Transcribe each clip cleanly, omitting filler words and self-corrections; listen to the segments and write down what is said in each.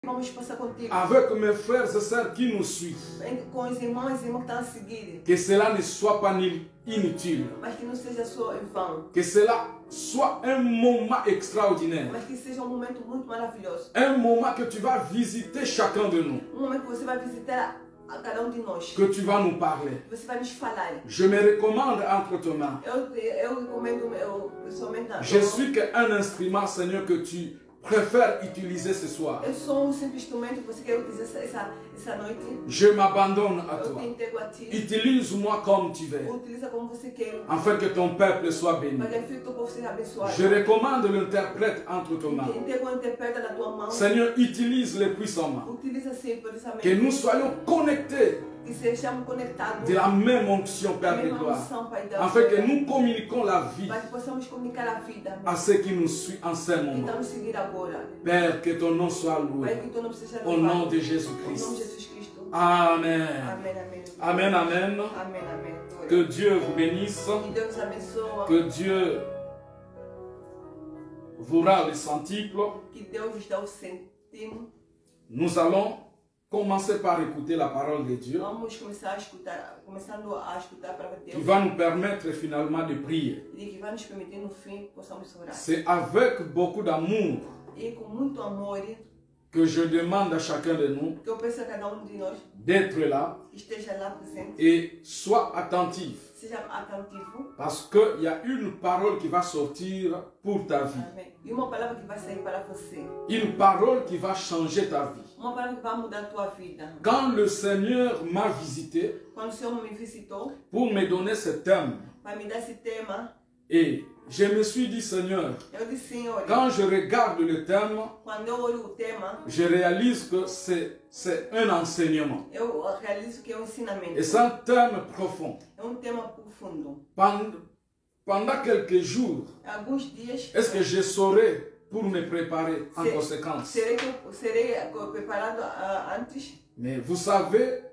Vamos passar contigo. Avec mes frères et sœurs qui nous suivent. Com os irmãos e irmãs que estão a seguir. Que cela ne soit pas inutile. Mas que não seja só em vão. Que cela soit un moment extraordinaire. Mas que seja momento muito maravilhoso. Un moment que tu vas visiter chacun de nous. Momento que você vai visitar a cada de nós. Que tu vas nous parler. Você vai nos falar. Je me recommande entre tes mains. Eu recomendo somente. Je suis qu'un instrument, Seigneur, que tu préfères utiliser ce soir. Eu sou simples instrumento que você quer utilizar essa noite. Je m'abandonne à Eu toi. te entrego a ti. Utilise-moi comme tu veux. Utiliza como você quer. Afin que ton peuple soit béni. Para que o teu povo seja abençoado. Je recommande l'interprète entre tes mains. Entrego o interpreta na tua mão. Seigneur, utilise-le puissamment. Utiliza sempre poderosamente. Que nous soyons connectés Que sejamos conectados. de la même onction, Père de gloire. Afin que nous communiquions la vie Para que possamos comunicar a vida. à ceux qui nous suivent en ce moment. Então seguir agora. Père, que ton nom soit loué. Para que teu nome seja Au louvado. nom de Em nome de Jésus-Christ. Jesus Cristo. Amen. Amém, amém. Amen, amen. Amém, amém. Que Dieu vous bénisse. Que Deus abençoe. Que Dieu vous rende le centuple. Que Deus vos dá o centimo. Nous allons commencer par écouter la parole de Dieu Vamos começar a escutar, começando a escutar para qui Deus. va nous permettre finalement de prier. E que vai nos permitir no fim possamos orar. C'est avec beaucoup d'amour E com muito amor que je demande à chacun de nous que eu peço a cada de nós d'être là que esteja lá presente, et sois attentif. seja atentivo. Parce qu'il y a une parole qui va sortir pour ta vie. Amém. E uma palavra que vai sair para você. Une parole qui va changer ta vie. Uma palavra que vai mudar a tua vida. Quand le Seigneur m'a visité Quando o Senhor me visitou, pour me donner ce thème, vai me dar esse tema, et je me suis dit, Seigneur, eu disse, Senhor, quand je regarde le thème, quando eu olho o tema, je réalise que c'est un enseignement. eu realizo que é um ensinamento. Et c'est un thème profond. É um tema profundo. Pendant quelques jours, Alguns dias, est-ce que je saurai pour me préparer en conséquence? serei preparado antes. Mais vous savez,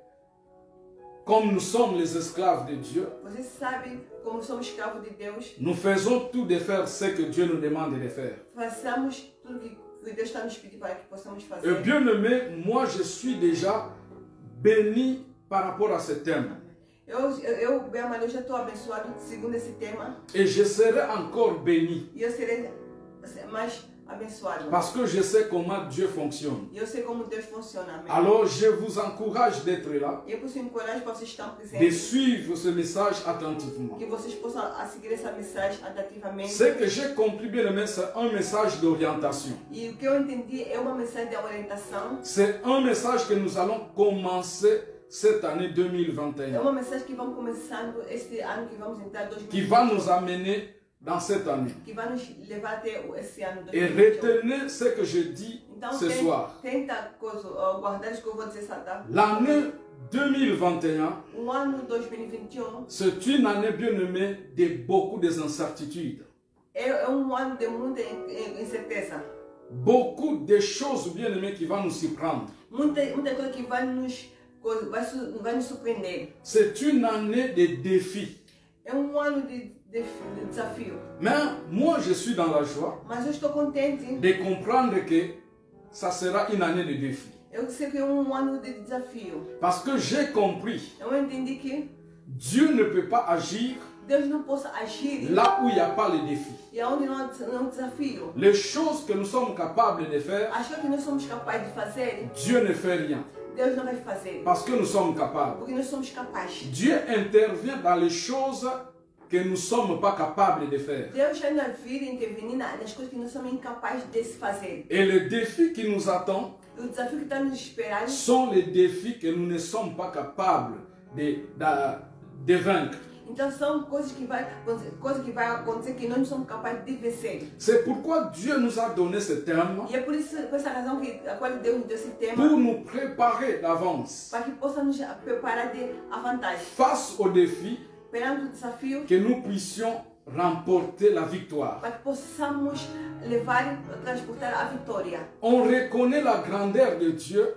comme nous sommes les esclaves de Dieu, Vocês sabem como somos escravos de Deus. nous faisons tout de faire ce que Dieu nous demande de faire. Façamos tudo que Deus está nos pedindo para que possamos Et fazer. bien aimé, moi je suis déjà béni par rapport à ce thème. Bem amado, eu já estou abençoado segundo esse tema. Et je serai encore béni. E eu serei mais abençoado. Parce que je sais comment Dieu fonctionne. E eu sei como Deus funciona. Amém? Alors je vous encourage d'être là, E eu posso encorajar para vocês estarem de presentes. suivre ce message attentivement. Que vocês possam seguir essa mensagem atentativamente. Ce que j'ai compris bien aimé, c'est un message d'orientation. E o que eu entendi é uma mensagem de orientação. C'est un message que nous allons commencer cette année É 2021. uma mensagem que vamos começando este ano que vamos entrar 2021. Qui va nous amener dans cette année. Que vai nos levar até esse ano Et 2021. retenez ce que je dis Então ce soir. tenta guardar o que eu vou dizer essa data. L'année 2021, O ano 2021 c'est une année bien aimée de beaucoup d'incertitudes. é ano de muita incerteza. Beaucoup de choses bien aimées qui vont nous surprendre. Muita coisa que vai nos surpreender. C'est une année de défis. É ano de desafio. Mais moi, je suis dans la joie Mas eu estou contente. de comprendre que ça sera une année de défis. Eu sei que é ano de desafio. Parce que j'ai compris, Eu entendi que Dieu ne peut pas agir Deus não possa agir là où il n'y a pas les défis. e aonde não há desafio. Les choses que nous sommes capables de faire, As coisas que nós somos capazes de fazer, Dieu ne fait rien. Deus não vai fazer. Parce que nous sommes capables. Porque nós somos capazes. Dieu intervient dans les choses que nous ne sommes pas capables de faire. Deus ainda vir intervenir nas coisas que nós somos incapazes de se fazer. Et les défis qui nous attendent O desafio que está nos esperando sont les défis que nous ne sommes pas capables de vaincre. então são coisas que vai acontecer que nós não somos capazes de vencer. C'est pourquoi Dieu nous a donné ce thème E é por essa razão que a qual Deus nos deu esse tema pour nous préparer d'avance para que possa nos preparar de a vantagem face aux défis, perante o desafio, que nous puissions remporter la victoire. para que possamos levar, transportar a vitória. On reconnaît la grandeur de Dieu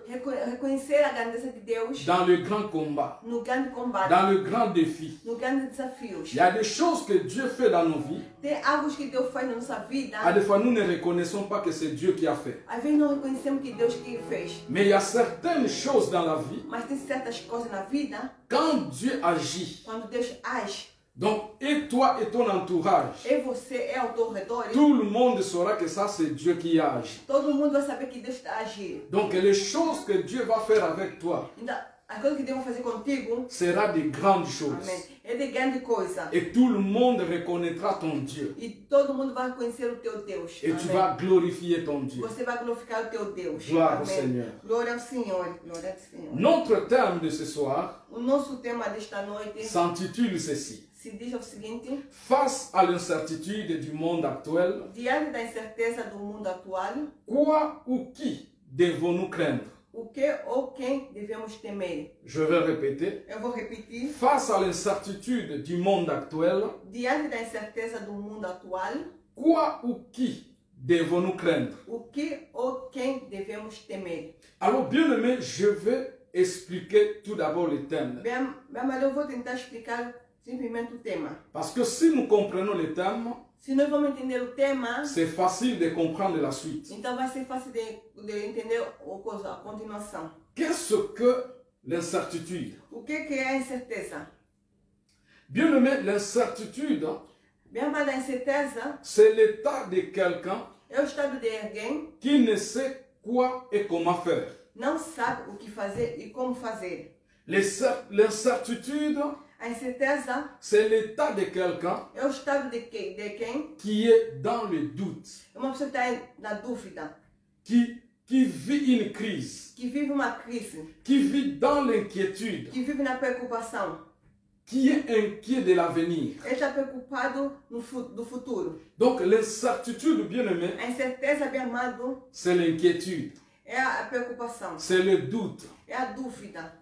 Reconhecer a grandeza de Deus dans le grand combat, no grande combate, dans le grand défi. no grande desafios. Il y a des choses que Dieu fait dans nos vies. Tem algo que Deus faz na nossa vida. À des fois, nous ne reconnaissons pas que c'est Dieu qui a fait. Às vezes não reconhecemos que Deus que fez. Mais il y a certaines choses dans la vie, Mas tem certas coisas na vida, quand Dieu agit, quando Deus age, donc, et toi et ton entourage, e você é ao teu redor, tout le monde saura que ça c'est Dieu qui agit. todo mundo vai saber que Deus está a agir. Donc, les choses que Dieu va faire avec toi Então, as coisas que Deus vai fazer contigo, sera de grandes choses. amém, é de grande coisa. Et tout le monde reconnaîtra ton Dieu. E todo mundo vai reconhecer o teu Deus. Et tu Amém. vas glorifier ton Dieu. Você vai glorificar o teu Deus. Glória ao Amém. Senhor. Glória ao Senhor. Glória ao Senhor. Notre terme de ce soir O nosso tema desta noite s'intitule ceci. se diz o seguinte: Face à l'incertitude du monde actuel, diante da incerteza do mundo atual, quoi ou qui devons-nous craindre? o que ou quem devemos temer? Je vais répéter. Eu vou repetir. Face à l'incertitude du monde actuel, Diante da incerteza do mundo atual, quoi ou qui devons-nous craindre? o que ou quem devemos temer? Alors, bien-aimé, je vais expliquer tout d'abord le thème. Bem, mas eu vou tentar explicar simplesmente o tema. Parce que si nous comprenons le thème, Se nós vamos entender o tema, c'est facile de comprendre la suite. então vai ser fácil de entender a continuação. Qu'est-ce que l'incertitude? O que é a incerteza? Bien-aimé, l'incertitude, Bem, mas a incerteza c'est l'état de quelqu'un é o estado de alguém qui ne sait quoi et comment faire. não sabe o que fazer e como fazer. L'incertitude, A incerteza c'est l'état de quelqu'un é o estado de quem qui est dans le doute, é uma pessoa que está na dúvida, qui vit une crise, que vive uma crise, qui vit dans l'inquiétude, que vive na preocupação. qui est inquiet de l'avenir. Ele está preocupado do futuro. Donc l'incertitude, bien-aimé, A incerteza, bem amado, c'est l'inquiétude, é a preocupação, c'est le doute. é a dúvida.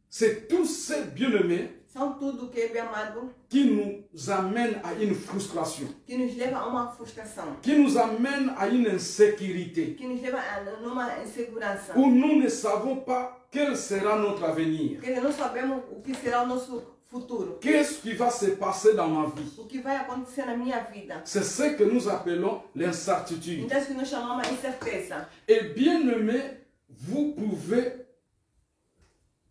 C'est tous ces bien-aimés São tudo que é bem amado, qui nous amènent à une frustration, que nos leva a uma frustração, qui nous amènent à une insécurité, que nos leva a numa insegurança. où nous ne savons pas quel sera notre avenir. Porque não sabemos o que será o nosso futuro. Qu'est-ce qui va se passer dans ma vie? O que vai acontecer na minha vida. C'est ce que nous appelons l'incertitude. Então, isso que nós chamamos de incerteza. Et bien-aimés, vous pouvez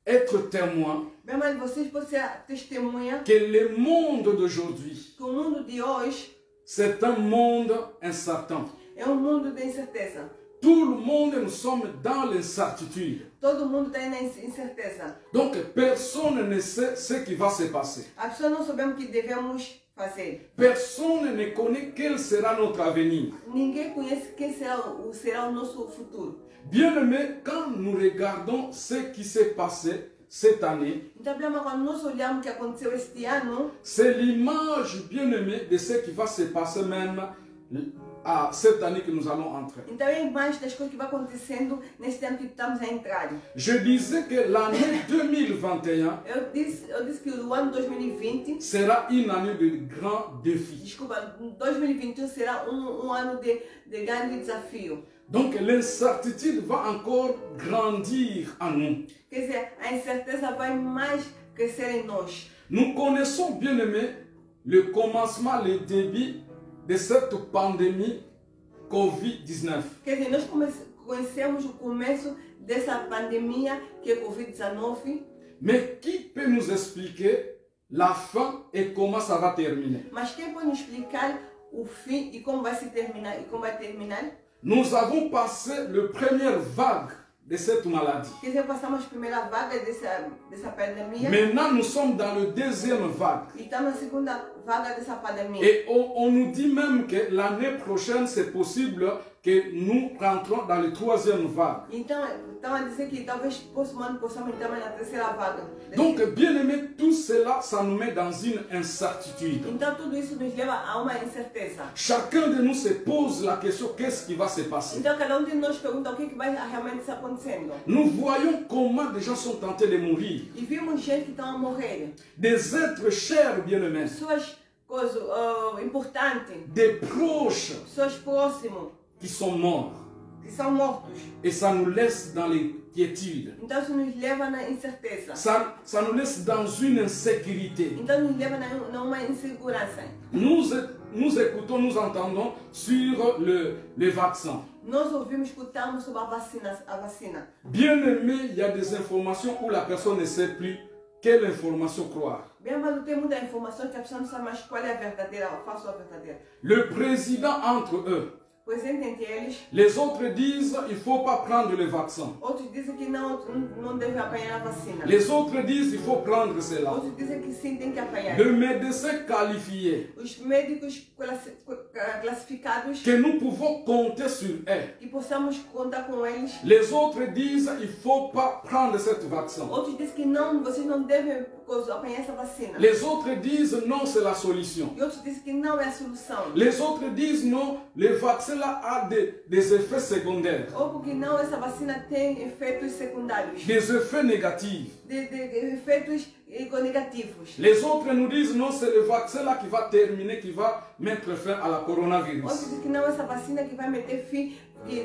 être témoin Bem, mas vocês podem ser testemunha que le monde d'aujourd'hui, que o mundo de hoje c'est un monde incertain. é um mundo de incerteza. Tout le monde, nous sommes dans l'incertitude. Todo mundo está na incerteza. Donc, personne ne sait ce qui va se passer. As pessoas não sabemos o que devemos fazer. Personne ne connaît quel sera notre avenir. Ninguém conhece quem será o nosso futuro. Bien-aimés, quand nous regardons ce qui s'est passé cette année, Então, bem, mas quando nós olhamos o que aconteceu este ano, c'est l'image, bien-aimée, de ce qui va se passer même à cette année que nous allons entrer. então é a imagem das coisas que vai acontecendo neste ano que estamos a entrar. Je disais que l'année 2021 Eu disse que o ano 2020, sera une année de grands défis. desculpa, 2021 será um ano de grande desafio. Donc l'incertitude va encore grandir en nous. Quer dizer, a incerteza vai mais crescer em nós. Nous connaissons, bien-aimés, le commencement, le début de cette pandémie Covid-19. Quer dizer, nós conhecemos o começo dessa pandemia que é Covid-19, Mais qui peut nous expliquer la fin et comment ça va terminer? mas quem pode nos explicar o fim e como vai se terminar e como vai terminar? Nous avons passé la première vague de cette maladie. Quer dizer, passamos a primeira vaga dessa pandemia Maintenant, nous sommes dans la deuxième vague. e estamos na segunda vaga dessa pandemia. Et on nous dit même que l'année prochaine, c'est possible que nous rentrons dans la troisième vague. Então, estão a dizer que talvez próximo ano possamos entrar na terceira vaga. Donc, bien aimé, tout cela, ça nous met dans une incertitude. Então, tudo isso nos leva a uma incerteza. Chacun de nous se pose la question, qu'est-ce qui va se passer? Então, cada de nós pergunta o que vai realmente estar acontecendo. Nous voyons comment des gens sont tentés de mourir. E vimos gente que estão a morrer. Des êtres chers, bien-aimés. Pessoas coisa importante, des proches pessoas próximas qui sont morts. que são mortos. Et ça nous laisse dans l'inquiétude. Então isso nos leva na incerteza. Ça nous laisse dans une insécurité. Então nos leva numa insegurança. Nous écoutons, nous entendons sur le vaccin. Nós ouvimos, escutamos sobre a vacina. Bien aimé, il y a des informations où la personne ne sait plus quelle information croire. Bem, mas tem muita informação que a pessoa não sabe mais qual é a verdadeira, a falsa ou a verdadeira. Le président entre eux. Pois entre eles, Les autres disent il ne faut pas prendre le vaccin. outros dizem que não deve apanhar a vacina. Les autres disent il faut prendre cela. Outros dizem que sim, tem que apanhar. Le médecin qualifié, Os médicos classificados, que nous pouvons compter sur eux. que possamos contar com eles. Les autres disent il ne faut pas prendre ce vaccin. Outros dizem que não, vocês não devem apanhar essa vacina. Les autres disent non, c'est la solution. E outros dizem que não é a solução. Les autres disent non, le vaccin là a des effets secondaires, Ou porque não, essa vacina tem efeitos secundários, des effets négatifs. de efeitos negativos. Les autres nous disent non, c'est le vaccin là qui va terminer, qui va mettre fin à la coronavirus. Outros dizem que não é essa vacina que vai meter fim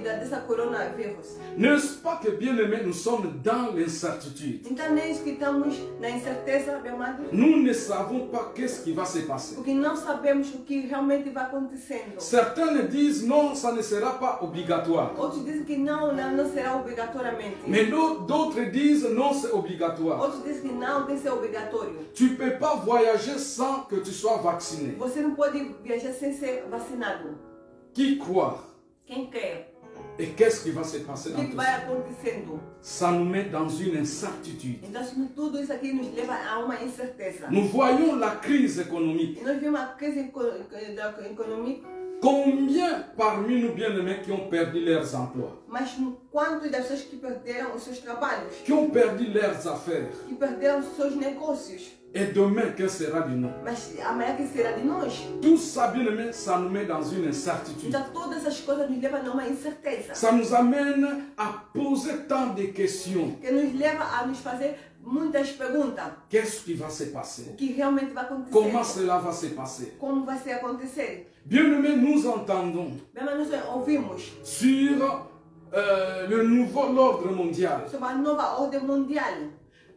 dessa coronavírus. N'est-ce pas que bien aimé, nous sommes dans l'incertitude. Então nem isso que estamos na incerteza, meu amado, Nous ne savons pas qu'est-ce qui va se passer. porque não sabemos o que realmente vai acontecendo. Certains disent non, ça ne sera pas obligatoire. Outros dizem que não será obrigatoriamente. Mais d'autres disent non, c'est obligatoire. Outros dizem que não, tem que ser obrigatório. Tu ne peux pas voyager sans que tu sois vacciné. Você não pode viajar sem ser vacinado. Qui croit? Quem quer? Et qu'est-ce qui va se passer O dans que tout vai ça? acontecendo? Ça nous met dans une incertitude. Então tudo isso aqui nos leva a uma incerteza. Nous voyons la crise économique. E nós vimos a crise econômica, Combien parmi nous bien-aimés qui ont perdu leurs emplois, mas quantas das pessoas que perderam os seus trabalhos, qui ont perdu leurs affaires? que perderam os seus negócios, Et demain, que sera de nous? mas amanhã que será de nós? Tout ça, bien-aimés, ça nous met dans une incertitude. Então todas essas coisas nos levam a uma incerteza, Ça nous amène à poser tant de questions. que nos leva a nos fazer muitas perguntas. Qu'est-ce qui va se passer? O que realmente vai acontecer? Comment cela va se passer? Como vai ser acontecer? Bien-aimés, nous entendons Bem, mas nós ouvimos sur le nouveau ordre mondial. sobre a nova ordem mundial.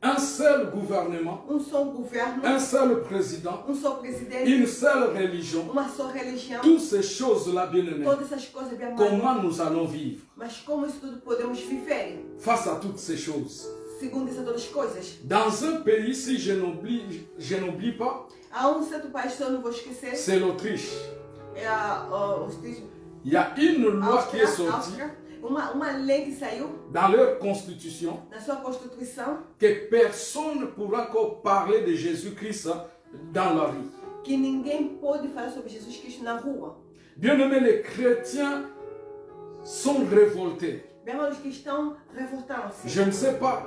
Un seul gouvernement, Só governo, un seul président, só presidente, une seule religion. uma só religião. Toutes ces choses-là, bien-aimés, Todas essas coisas, bem amado. comment nous allons vivre Mas como isso tudo podemos viver? face à toutes ces choses? Segundo essas outras coisas. Dans un pays, si je n'oublie pas, Há certo país que eu não vou esquecer. c'est l'Autriche. É Il y a une loi qui est sortie Áustria. Uma lei que saiu dans leur constitution na sua Constituição que personne ne pourra encore parler de Jésus-Christ dans la rue. que ninguém pode falar sobre Jesus Cristo na rua. Bien-aimés, les chrétiens sont révoltés. Bem, mas os cristãos revoltaram-se. Je ne sais pas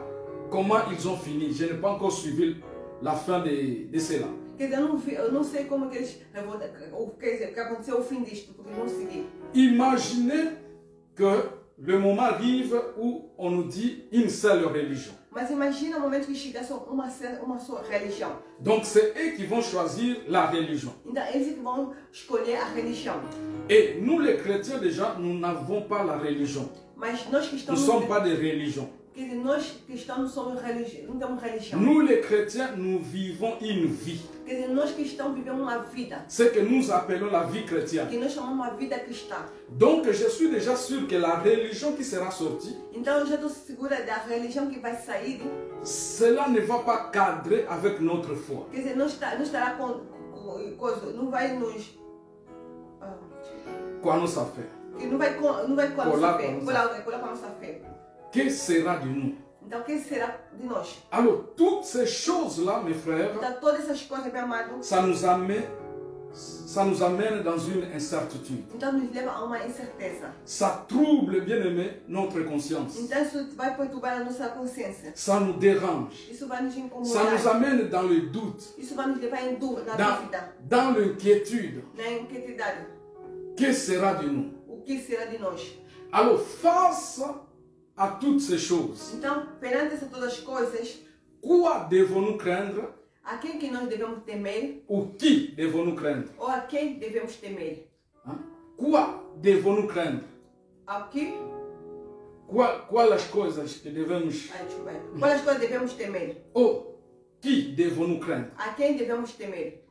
comment ils ont fini. Je n'ai pas encore suivi la fin de cela. Quer dizer, eu não sei como que eles revoltaram, quer dizer, o que aconteceu ao fim disto, porque não segui. Imaginez que le moment arrive où on nous dit une seule religion. Mas imagina o momento que chegasse uma só religião. Donc c'est eux qui vont choisir la religion. Então eles que vão escolher a religião. Et nous les chrétiens déjà, nous n'avons pas la religion. Mas nós Nous cristãos ne sommes pas des religions. quer dizer, nós cristãos não somos religião, não temos religião. Nous les chrétiens, nous vivons une vie. Quer dizer, nós cristãos vivemos uma vida. Ce que nous appelons la vie chrétienne. Que nós chamamos uma vida cristã. Donc je suis déjà sûr que la religion qui sera sortie, Então eu já estou segura da religião que vai sair. cela ne va pas cadrer avec notre foi. Quer dizer, não estará com coisa, não vai nos Quoi nous ça fait? que não vai com a Colar nossa fé, com a nossa colar com a nossa fé. Que sera de nous? Então o que será de nós? Alors toutes ces choses-là, mes frères, Então todas essas coisas, meu amado, ça nous amène dans une incertitude. então nos leva a uma incerteza. Ça trouble, bien aimé, notre conscience. Então isso vai perturbar a nossa consciência. Ça nous dérange. Isso vai nos Ça incomodar. nous amène dans le doute, Isso vai nos levar em dúvida, na dúvida, dans l'inquiétude. na inquietidade. Que sera de nous? O que será de nós? Alors face à toutes ces choses, Então, perante essas todas as coisas, quoi devons-nous craindre? A quem que nós devemos temer? Ou qui devons-nous craindre? Ou a quem devemos temer? Hein? Quoi devons-nous craindre? Aqui? Quais as coisas que devemos... Desculpa. Quais coisas devemos temer? Ou qui devons-nous craindre? A quem devemos temer?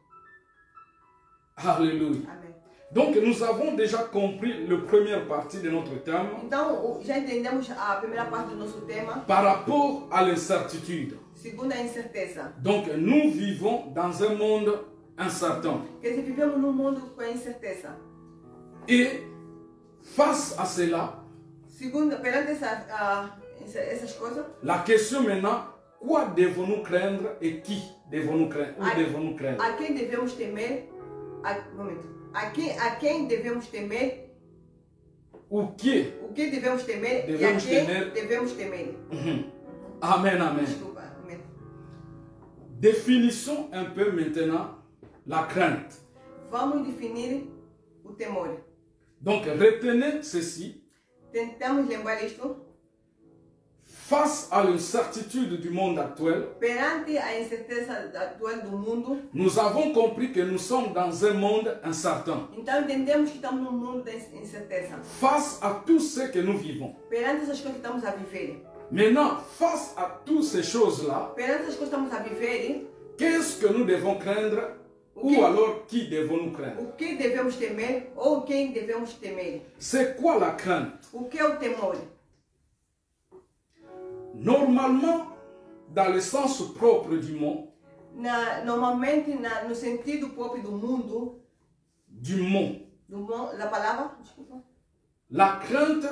Alléluia. Amém. Donc nous avons déjà compris la première partie de notre thème Então, já entendemos a primeira parte do nosso tema. par rapport à l'incertitude. Segunda, a incerteza. Donc nous vivons dans un monde incertain. Quer dizer, vivemos num mundo com incerteza. Et face à cela, Segunda, perante essas coisas, la question maintenant, quoi devons-nous craindre et qui devons-nous craindre? Ou devons-nous craindre? a quem devemos temer? A quem devemos temer? O que? O que devemos temer Devemos e a quem temer. devemos temer? Amen, amen. Desculpa. Amém. Définissons un peu maintenant la crainte. Vamos definir o temor. Donc retenez ceci. Tentamos lembrar isto. Face à l'incertitude du monde actuel, Perante a incerteza atual do mundo, nous avons compris que nous sommes dans un monde incertain. então entendemos que estamos num mundo de incerteza. Face à tout ce que nous vivons. Perante essas coisas que estamos a viver. Maintenant, face à toutes ces choses-là, Perante essas coisas que estamos a viver, qu'est-ce que nous devons craindre ou alors qui devons-nous craindre? o que devemos temer ou quem devemos temer? C'est quoi la crainte? O que é o temor? Normalement, dans le sens propre du mot, Normalmente, no sentido próprio do mundo, da palavra, desculpa, la crainte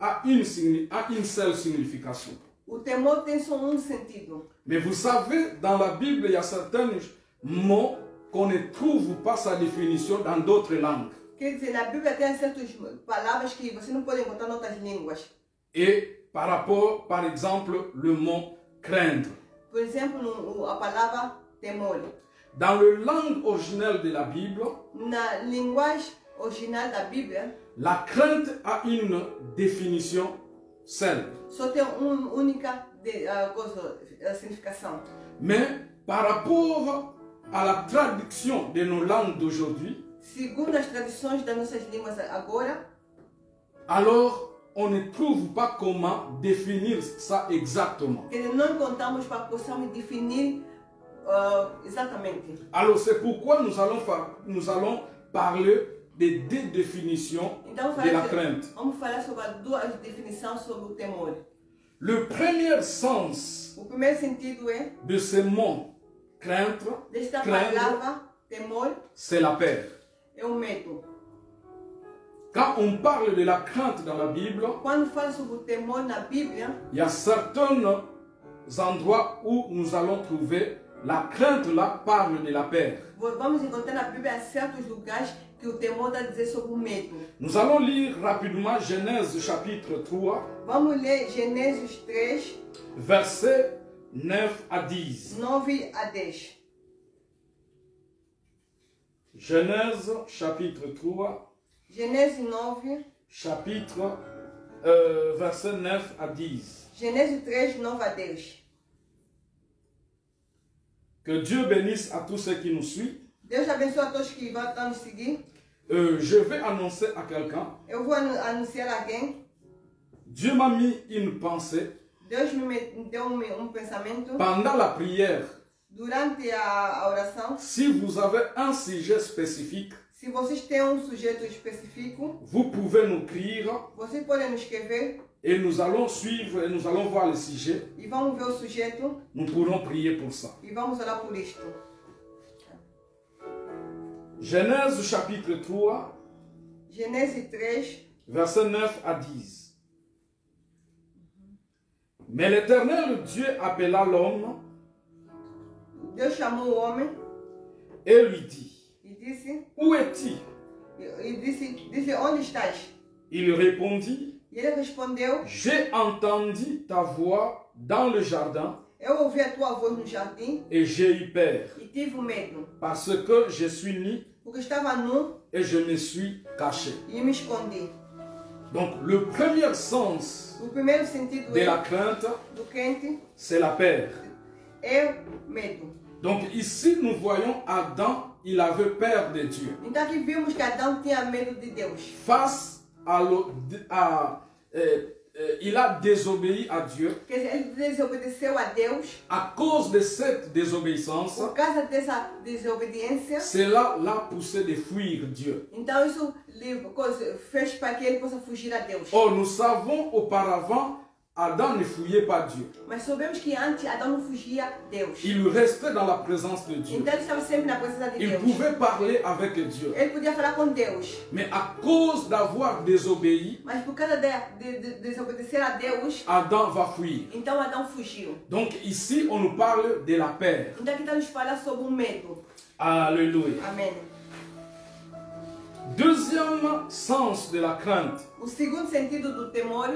a une seule signification. o temor tem só um sentido. Mais vous savez, dans la Bible, il y a certains mots qu'on ne trouve pas sa définition dans d'autres langues. Quer dizer, na Bíblia tem certas palavras que você não pode encontrar em outras línguas. Et par rapport, par exemple, le mot craindre. Por exemplo, a palavra temor. Dans la langue originelle de la Bible, Na linguagem original da Bíblia, la crainte a une définition seule. só tem uma única significação. Mais par rapport à la traduction de nos langues d'aujourd'hui, Segundo as tradições das nossas línguas agora, alors on ne trouve pas comment définir ça exactement. quer dizer, não encontramos para possamos definir exatamente. Alors c'est pourquoi nous allons parler de deux définitions Então, de la crainte. vamos falar sobre as duas definições sobre o temor. Le premier sens O primeiro sentido é, de ce mot crainte, desta craindre, palavra temor, c'est la peur. é o medo. Quand on parle de la crainte dans la Bible, Quando fala sobre o temor na Bíblia, il y a certains endroits où nous allons trouver la crainte là parle de la peur. vamos encontrar na Bíblia certos lugares que o temor está a dizer sobre o medo. Nous allons lire rapidement Genèse chapitre 3, Vamos ler Gênesis 3, versets 9 à 10. 9 a 10. Genèse chapitre 3, Gênesis 9, chapitre verset 9 à 10. Gênesis 3, 9 a 10. Que Dieu bénisse à tous ceux qui nous suivent. Deus abençoe a todos que vão estar nos seguir. Je vais annoncer à quelqu'un. Eu vou anunciar a alguém. Dieu m'a mis une pensée Deus me deu pensamento. pendant la prière. Durante a oração, Si vous avez un sujet spécifique, se vocês têm sujeito específico, vous pouvez nous écrire vocês podem nos escrever et nous allons suivre et nous allons voir le sujet. e vamos ver o sujeito Nous pourrons prier pour ça. e vamos orar por isto. Genèse chapitre 3, Gênesis 3, verset 9 à 10. Mais l'Éternel Dieu appela l'homme Deus chamou o homem et lui dit, e disse, où es-tu? disse, onde estás? Il répondit, E ele respondeu, j'ai entendu ta voix dans le jardin eu ouvi a tua voz no jardim et j'ai eu peur e tive medo, parce que je suis nu porque estava nu et je me suis caché. e me escondi. Donc le premier sens O primeiro sentido de la crainte, do crente c'est la peur. é medo. Donc ici, nous voyons Adam, il avait peur de Dieu. Então aqui vimos que Adão tinha medo de Deus. Face il a désobéi à Dieu. Quer dizer, ele desobedeceu a Deus. À cause de cette désobéissance, Por causa dessa desobediência, cela l'a poussé de fuir Dieu. então isso fez para que ele possa fugir a Deus. Or, nous savons auparavant, Adam ne fuyait pas Dieu. Mas sabemos que antes Adão não fugia a Deus. Il restait dans la présence de Dieu. Então ele estava sempre na presença de Il Deus. pouvait parler avec Dieu. Ele podia falar com Deus. Mais à cause d'avoir désobéi, Mas por causa de desobedecer a Deus, Adam va fuir. então Adão fugiu. Donc ici, on nous parle de la peur. Então aqui está nos falar sobre o medo. Alléluia. Amém. Deuxième sens de la crainte. O segundo sentido do temor,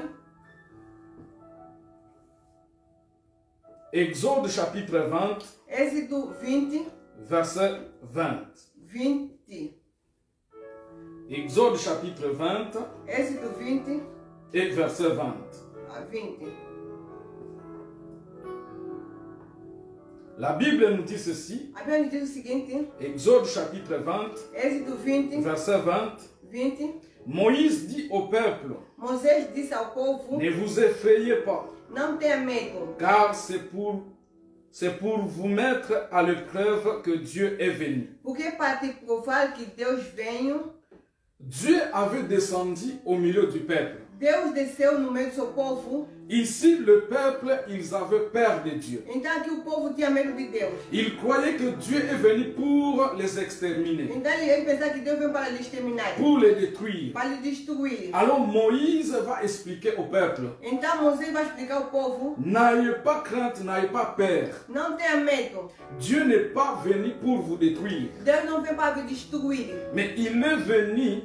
Exode chapitre 20, Êxodo 20, verset 20. 20. Exode chapitre 20 Êxodo 20 et verset 20. a 20. La Bible nous dit ceci. A Bíblia nos diz o seguinte, Exode chapitre 20, Êxodo 20, verset 20. 20. Moïse dit au peuple, Moisés disse ao povo, ne vous effrayez pas, não tenha medo, car c'est pour vous mettre à l'épreuve que Dieu est venu. porque para te provar que Deus veio, Dieu avait descendu au milieu du peuple. Deus desceu no meio do seu povo. Ici, le peuple, ils avaient peur de Dieu. Então aqui o povo tinha medo de Deus. Ils croyaient que Dieu est venu pour les exterminer, Então ele pensava que Deus veio para lhe exterminar, pour les détruire. para lhe destruir. Alors Moïse va expliquer au peuple, Então Moisés vai explicar ao povo, n'ayez pas crainte, n'ayez pas peur. não tenha medo. Dieu n'est pas venu pour vous détruire, Deus não veio para lhe destruir, mais il est venu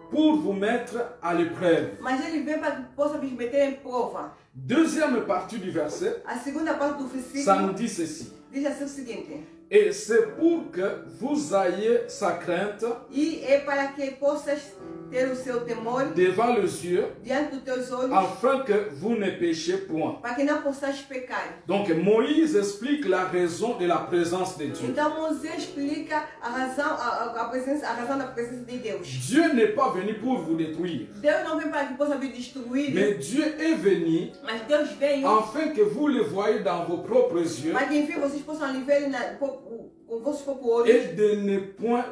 pour vous mettre à l'épreuve. mas ele veio para que possa vos meter em prova. Deuxième partie du verset, A segunda parte do ça nous versículo dit ceci. diz assim o seguinte, Et c'est pour que vous ayez sa crainte e é para que possas ter o seu temor devant les yeux, diante dos teus olhos, afin que vous ne péchiez point. para que não possas pecar. Donc Moïse explique la raison de la présence de Dieu. Então Moisés explica a razão, a razão da presença de Deus. Dieu n'est pas venu pour vous détruire, Deus não veio para que possa vir destruir, mais Dieu est venu mas Deus veio afin que vous le voyez dans vos propres yeux para que enfim vocês possam lhe ver com vossos próprios olhos, et de ne point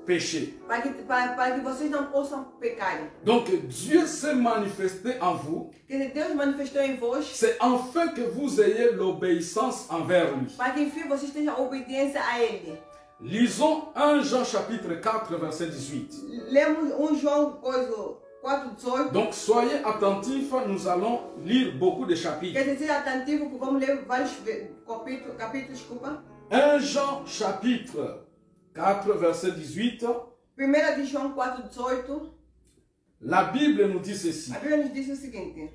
pécher. para que vocês não possam pecar. Donc Dieu s'est manifesté en vous, Quer dizer, Deus manifestou em vós c'est afin que vous ayez l'obéissance envers lui. para que enfim vocês tenham obediência a Ele. Lisons 1 Jean chapitre 4 verset 18. Lemos 1 João 4:18. Donc soyez attentifs, nous allons lire beaucoup de chapitres. Quer dizer, atentivo, porque vamos ler vários capítulos, desculpa. 1 Jean chapitre 4 verset 18. 1 de João 4:18. La Bible nous dit ceci. A Bíblia nos diz o seguinte: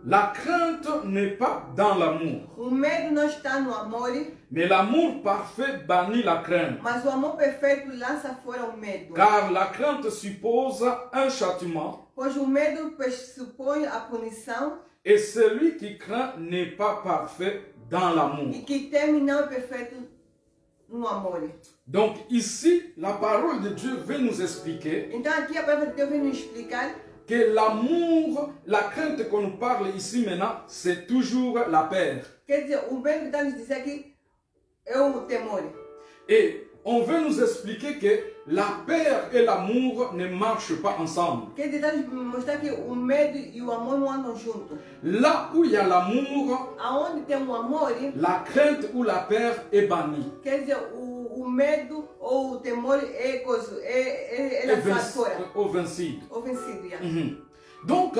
La crainte n'est pas dans l'amour, o medo não está no amor, mais l'amour parfait bannit la crainte. mas o amor perfeito lança fora o medo. Car la crainte suppose un châtiment, Pois o medo pressupõe a punição, et celui qui craint n'est pas parfait dans l'amour. e que teme não é perfeito no amor. Donc ici, la parole de Dieu veut nous expliquer Então aqui a palavra de Deus vem nos explicar que l'amour, la crainte qu'on nous parle ici maintenant, c'est toujours la peur. quer dizer, o medo que está nos dizer aqui é o temor. Et on veut nous expliquer que la peur et l'amour ne marchent pas ensemble. Quer dizer, está nos mostrar que o medo e o amor não andam juntos. Là où il y a l'amour, Aonde tem o amor, la crainte ou la peur est bannie. quer dizer, o medo ou o temor é coisa, é lançado fora, Vencido. ou vencido. Yeah. Donc,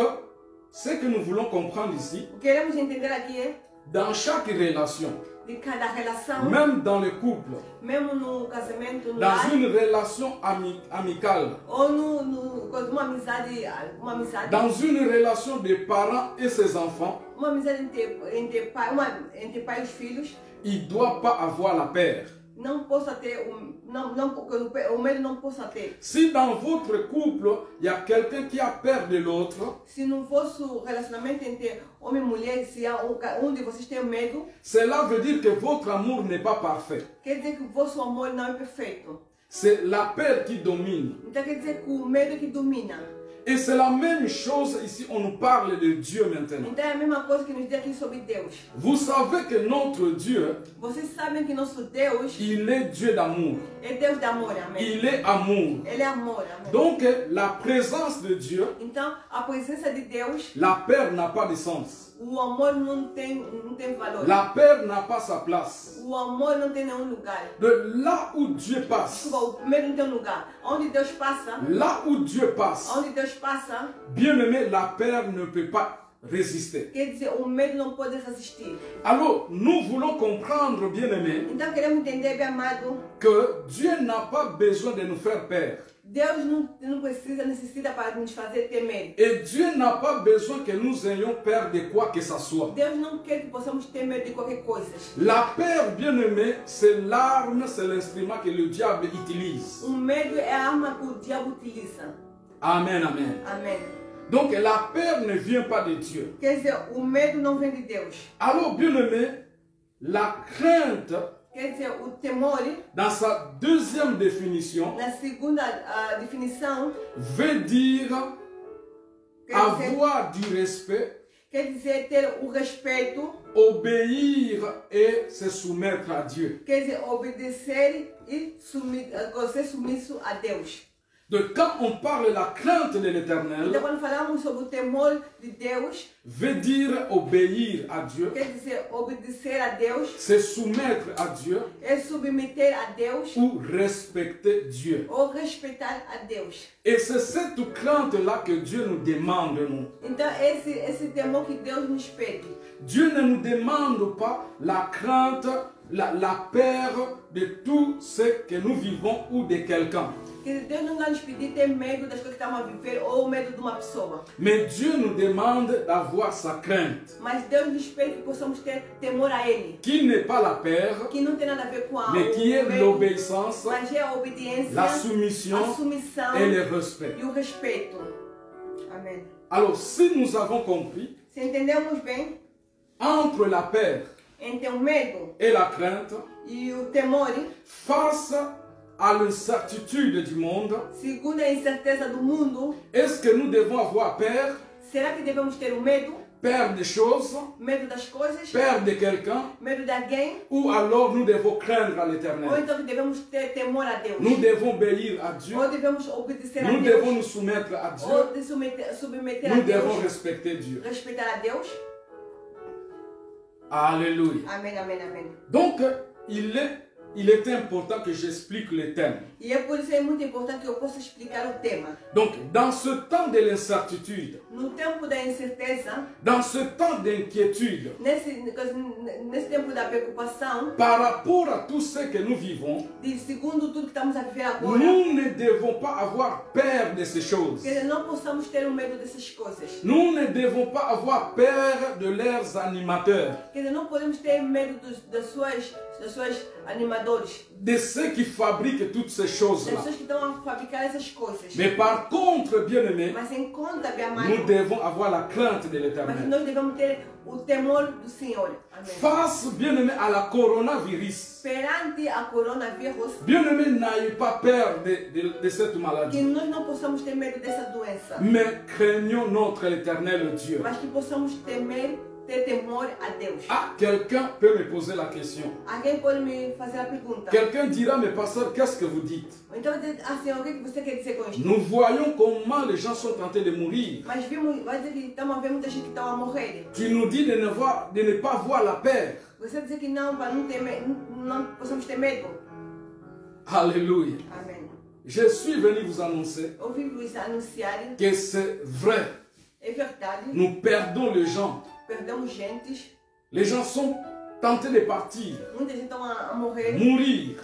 ce que nous voulons comprendre ici, O que queremos entender aqui é dans chaque relation, de cada relação, même dans le couple, mesmo no casamento, no dans lar, une relation amicale, ou uma amizade, dans une relation de parents et ses enfants, uma amizade entre pai e filhos, il ne doit pas avoir la peur. não possa ter o que o medo não possa ter. Si dans votre couple, il y a quelqu'un qui a peur de l'autre, Se no vosso relacionamento entre homem e mulher, se há de vocês tem medo, cela veut dire que votre amour n'est pas parfait. quer dizer que o vosso amor não é perfeito. C'est la peur qui domine. Então quer dizer que o medo é que domina. Et c'est la même chose ici, on nous parle de Dieu maintenant. Então é a mesma coisa que nos diz aqui sobre Deus. Vous savez que notre Dieu, Vocês sabem que nosso Deus il est Dieu d'amour. é Deus de amor, amém? Il est amour. Ele é amor, amém? Donc la présence de Dieu, Então a presença de Deus, la peur n'a pas de sens. o amor não tem valor. La peur n'a pas sa place. O amor não tem nenhum lugar. De là où Dieu passe, Desculpa, o medo não tem um lugar. Onde Deus passa, là où Dieu passe, onde Deus passa, bien aimé, la peur ne peut pas résister. quer dizer, o medo não pode resistir. Alors, nous voulons comprendre, bien aimé, Então queremos entender, bem amado, que Dieu n'a pas besoin de nous faire peur. Deus não necessita para nos fazer ter medo. Et Dieu n'a pas besoin que nous ayons peur de quoi que ce soit. Deus não quer que possamos ter medo de qualquer coisa. La peur, bien aimé, c'est l'arme, c'est l'instrument que le diable utilise. O medo é a arma que o diabo utiliza. Amen, amen. Amém. Donc la peur ne vient pas de Dieu. Quer dizer, o medo não vem de Deus. Alors, bien aimé, la crainte, Quer dizer, o temor, dans sa deuxième définition, na segunda definição, veut dire avoir du respect, quer dizer ter o respeito, obéir et se soumettre à Dieu. quer dizer obedecer e ser submisso a Deus. Donc quand on parle de la crainte de Então l'Éternel, quando falamos sobre o temor de Deus, veut dire obéir à Dieu, quer dizer obedecer a Deus, se soumettre à Dieu é submeter a Deus ou respecter Dieu. ou respeitar a Deus. Et c'est cette crainte-là que Dieu nous demande, nous. Então esse temor que Deus nos pede. Dieu ne nous demande pas la crainte, la peur de tout ce que nous vivons ou de quelqu'un. Que Deus não vai nos pedir ter medo das coisas que estamos a viver ou medo de uma pessoa. Mais Dieu nous demande d'avoir sa crainte, Mas Deus nos pede que possamos ter temor a Ele. qui n'est pas la peur, Que não tem nada a ver com a mais qui est medo, l'obéissance, mas é a obediência, la soumission a submissão et le respect. e o respeito. Amém. Alors, si nous avons compris, Se entendemos bem, entre la peur entre o medo et la crainte, e o temor, face à l'incertitude du monde, segundo a incerteza do mundo, est-ce que nous devons avoir peur, será que devemos ter o medo? peur des choses, Medo das coisas? peur de quelqu'un, Medo de alguém? ou alors nous devons craindre Ou l'Éternel? então que devemos ter temor a Deus? Nous devons obéir à Dieu, Ou devemos obedecer a nous devons Deus? nous soumettre à Dieu, Ou de submeter a nous devons Deus? respecter Dieu. Respeitar a Deus? Alléluia. Amém, amém, amém. Donc, il est important que j'explique le thème. E é por isso que é muito importante que eu possa explicar o tema. Donc, dans ce temps de l'incertitude, No tempo da incerteza, dans ce temps d'inquiétude, nesse tempo da preocupação, par rapport à tout ce que nous vivons, segundo tudo que estamos a viver agora, nous ne devons pas avoir peur de ces choses. que não possamos ter o medo dessas coisas. Nous ne devons pas avoir peur de leurs animateurs, Que não podemos ter medo das suas animadores, de ceux qui fabriquent toutes ces das choses-là. pessoas que estão a fabricar essas coisas. Mais par contre, bien-aimés, Mas em conta, meu amado, nous devons avoir la crainte de mas l'Éternel. nós devemos ter o temor do Senhor. Amém. Face, bien-aimés, à la coronavirus, Perante a coronavírus, bien-aimés, n'ayez pas peur de cette que maladie, nós não possamos ter medo dessa doença, mais craignons notre éternel Dieu. mas que possamos ter temor a Deus. Ah, quelqu'un peut me poser la question. Alguém pode me fazer a pergunta? Quelqu'un dira, mais pasteur, qu'est-ce que vous dites? Então, assim, o que você quer dizer com isto? Nous voyons comment les gens sont tentés de mourir. Mas vimos, vai dizer que estamos a ver muita gente que está a morrer. Tu nous dis de ne pas voir la peur. Você dizer que não, para não ter medo, não possamos ter medo. Alléluia. Amém. Je suis venu vous annoncer Ouvi-vos anunciar, que c'est vrai. é verdade, Nous perdons les gens. perdemos gentes, Les gens sont tentés de partir, muita gente está a morrer, mourir.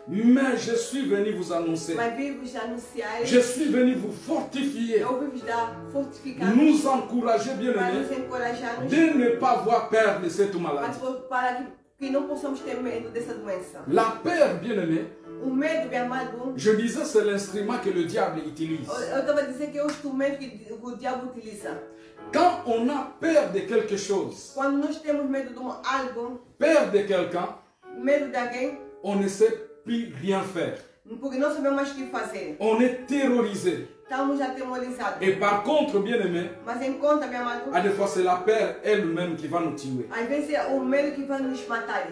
Mais je suis venu vous annoncer. mas vi-vos anunciar, Je suis venu vous fortifier. eu ouvi-vos dar fortificar, Nous encourager, bien para aimés, nos encorajar, de ne pas avoir peur de cette maladie. para que que não possamos ter medo dessa doença. La peur, bien-aimé, O medo, meu amado, je disais, c'est l'instrument que le diable utilise. eu estava a dizer que é o instrumento que o diabo utiliza. Quand on a peur de quelque chose, Quando nós temos medo de algo, peur de quelqu'un, medo de alguém, on ne sait plus rien faire. porque não sabemos mais o que fazer. On est terrorisé. Estamos atemorizados. Et par contre, bien-aimé, Mas em conta, meu amado, à des fois c'est la peur elle-même qui va nous tuer. às vezes é o medo que vai nos matar.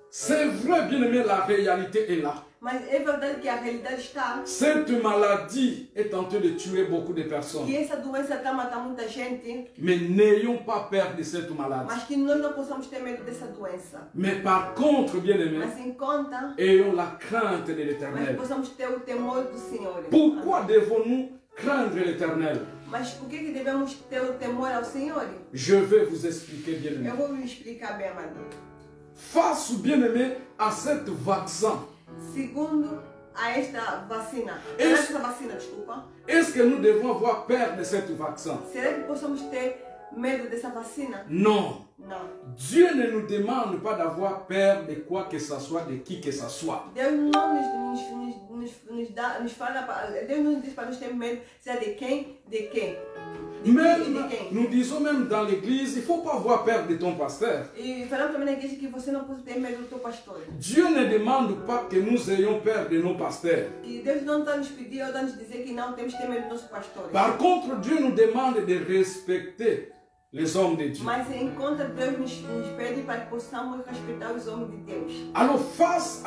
C'est vrai, bien-aimé, la réalité est là. Mas é verdade que a realidade está Cette maladie est en train de tuer beaucoup de personnes. que essa doença está matando muita gente, Mais n'ayons pas peur de cette maladie. mas que nós não possamos ter medo dessa doença. Mais par contre, bien-aimé, Mas em conta, ayons la crainte de mas que l'Éternel. possamos ter o temor do Senhor. Pourquoi devons-nous craindre l'Éternel? Mas por que devemos ter o temor ao Senhor? Je vais vous expliquer, bien-aimé. Eu vou me explicar bem, amado. Face, bien-aimé, à cette vaccin, Segundo a esta vacina, Esse- essa vacina, desculpa, est-ce que nous devons avoir peur de cette vaccin? será que possamos ter medo dessa vacina? Non. Não. Dieu ne nous demande pas d'avoir peur de quoi que ce soit, de qui que ce soit. Deus não nos fala, Deus não diz para nós ter medo, seja de quem, de quem. De Même, quem e de quem. nous disons même dans l'église, il ne faut pas avoir peur de ton pasteur. E falamos também na igreja que você não pode ter medo do teu pastor. Dieu ne demande pas que nous ayons peur de nos pasteurs. E Deus não está nos pedir ou está nos dizer que não temos que ter medo dos nossos pastores. Par contre, Dieu nous demande de respecter les hommes de Dieu. Mas em conta, Deus nos pede para que possamos respeitar os homens de Deus. Alors face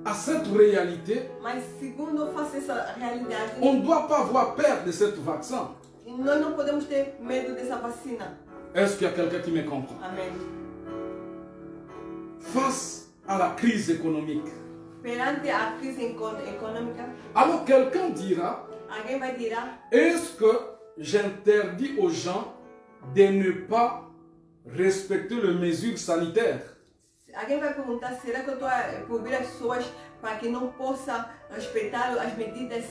à cette réalité, Mas segundo eu faço essa realidade, on ne doit pas avoir peur de cette vaccin. e nós não podemos ter medo dessa vacina. Est-ce qu'il y a quelqu'un qui me comprend? Amém. Face à la crise économique. Perante a crise econômica, Alors quelqu'un dira, alguém vai dizer: est-ce que j'interdis aux gens de ne pas respecter les mesures sanitaires? alguém vai perguntar, será que eu estou a proibir as pessoas para que não possam respeitar as medidas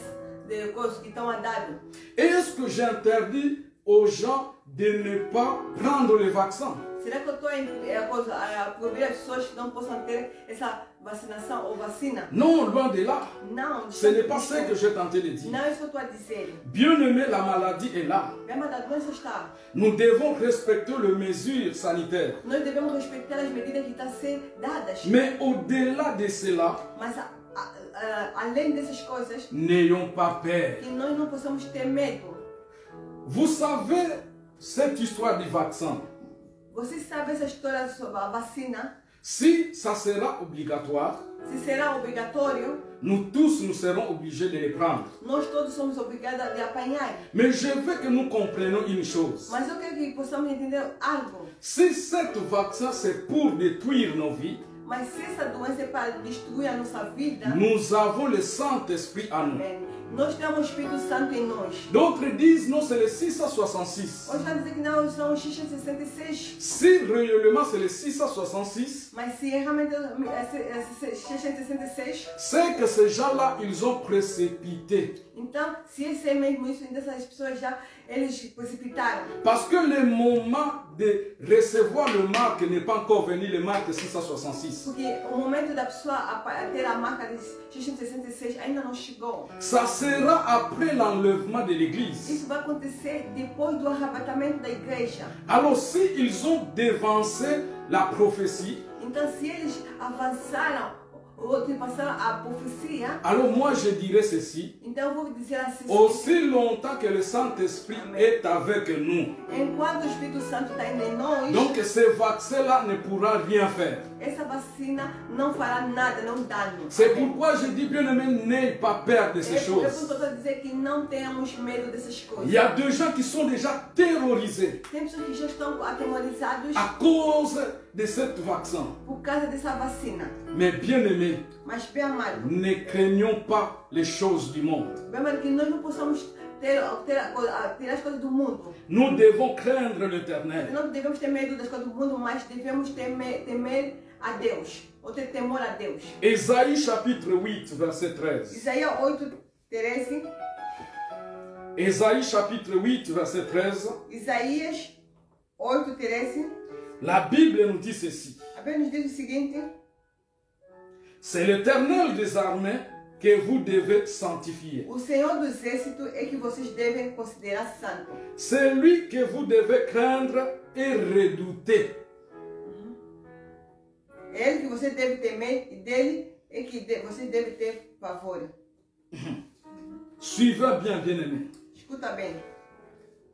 de coisas que estão a dar? Est-ce que j'interdis aux gens de ne pas prendre le vaccin? Será que eu estou a proibir as pessoas que não possam ter essa vacinação ou vacina? Non, loin de là. Não. Ce n'est pas ce que j'ai tenté de dire. Não é isso que eu estou a dizer. Bien-aimé, la maladie est là. Mesmo a doença está. Nous devons respecter les mesures sanitaires. Nós devemos respeitar as medidas que estão a ser dadas. Mais au-delà de cela, Mas além dessas coisas, n'ayons pas peur. que nós não possamos ter medo. Vous savez cette histoire du vaccin. Você sabe essa história sobre a vacina? Si ça sera obligatoire, Se será obrigatório, nous tous nous serons obligés de le prendre. nós todos somos obrigados a apanhar. Mais je veux que nous comprenions une chose. Mas eu quero que possamos entender algo. Si ce vaccin c'est pour détruire nos vies, Mas se essa doença é para destruir a nossa vida, nous avons le Saint-Esprit en nous. amém, nós temos o Espírito Santo em nós. D'autres disent non, c'est le 666. Hoje vai dizer que não, são os 666. Si réellement c'est le 666, Mas se realmente é 666, c'est que ces gens-là, ils ont précipité. então, se esse é mesmo isso, então essas pessoas já, eles precipitaram. Parce que le moment de recevoir le marque n'est pas encore venu, le marque 666. Porque o momento da pessoa ter a marca de 666 ainda não chegou. Ça sera après l'enlèvement de l'église. Isso vai acontecer depois do arrebatamento da igreja. Alors si ils ont dévancé la prophétie, Então, se eles avançaram ou ultrapassaram a profecia, alors moi je dirais ceci. então eu vou dizer assim: Aussi longtemps que le Saint-Esprit est avec nous, enquanto o Espírito Santo está em nós, donc ce vaccin-là ne pourra rien faire. essa vacina não fará nada, não dano. C'est pourquoi je dis, bien-aimé, n'ayez pas peur de ces Eu choses. estou dizer que não tenhamos medo dessas Il coisas. y a des gens qui sont déjà terrorisés Tem pessoas que já estão atemorizados à cause de ce vaccin. por causa dessa vacina. Mais bien-aimés, Mas, bem amado, ne craignons pas les choses du monde. bem amado, que nós não possamos ter as coisas do mundo. Nous devons craindre l'Éternel. Não devemos ter medo das coisas do mundo, mas devemos temer a Deus, ou ter temor a Deus. Ésaïe chapitre 8, verset 13. Isaías 8:13. Ésaïe chapitre 8, verset 13. Isaías 8:13. La Bible nous dit ceci. A Bíblia nos diz o seguinte: c'est l'Éternel des armées que vous devez sanctifier. o Senhor dos Exércitos é que vocês devem considerar santo. C'est lui que vous devez craindre et redouter. É Ele que você deve temer e dele é que você deve ter pavor. Suivez bien, bien-aimés. Escuta bem.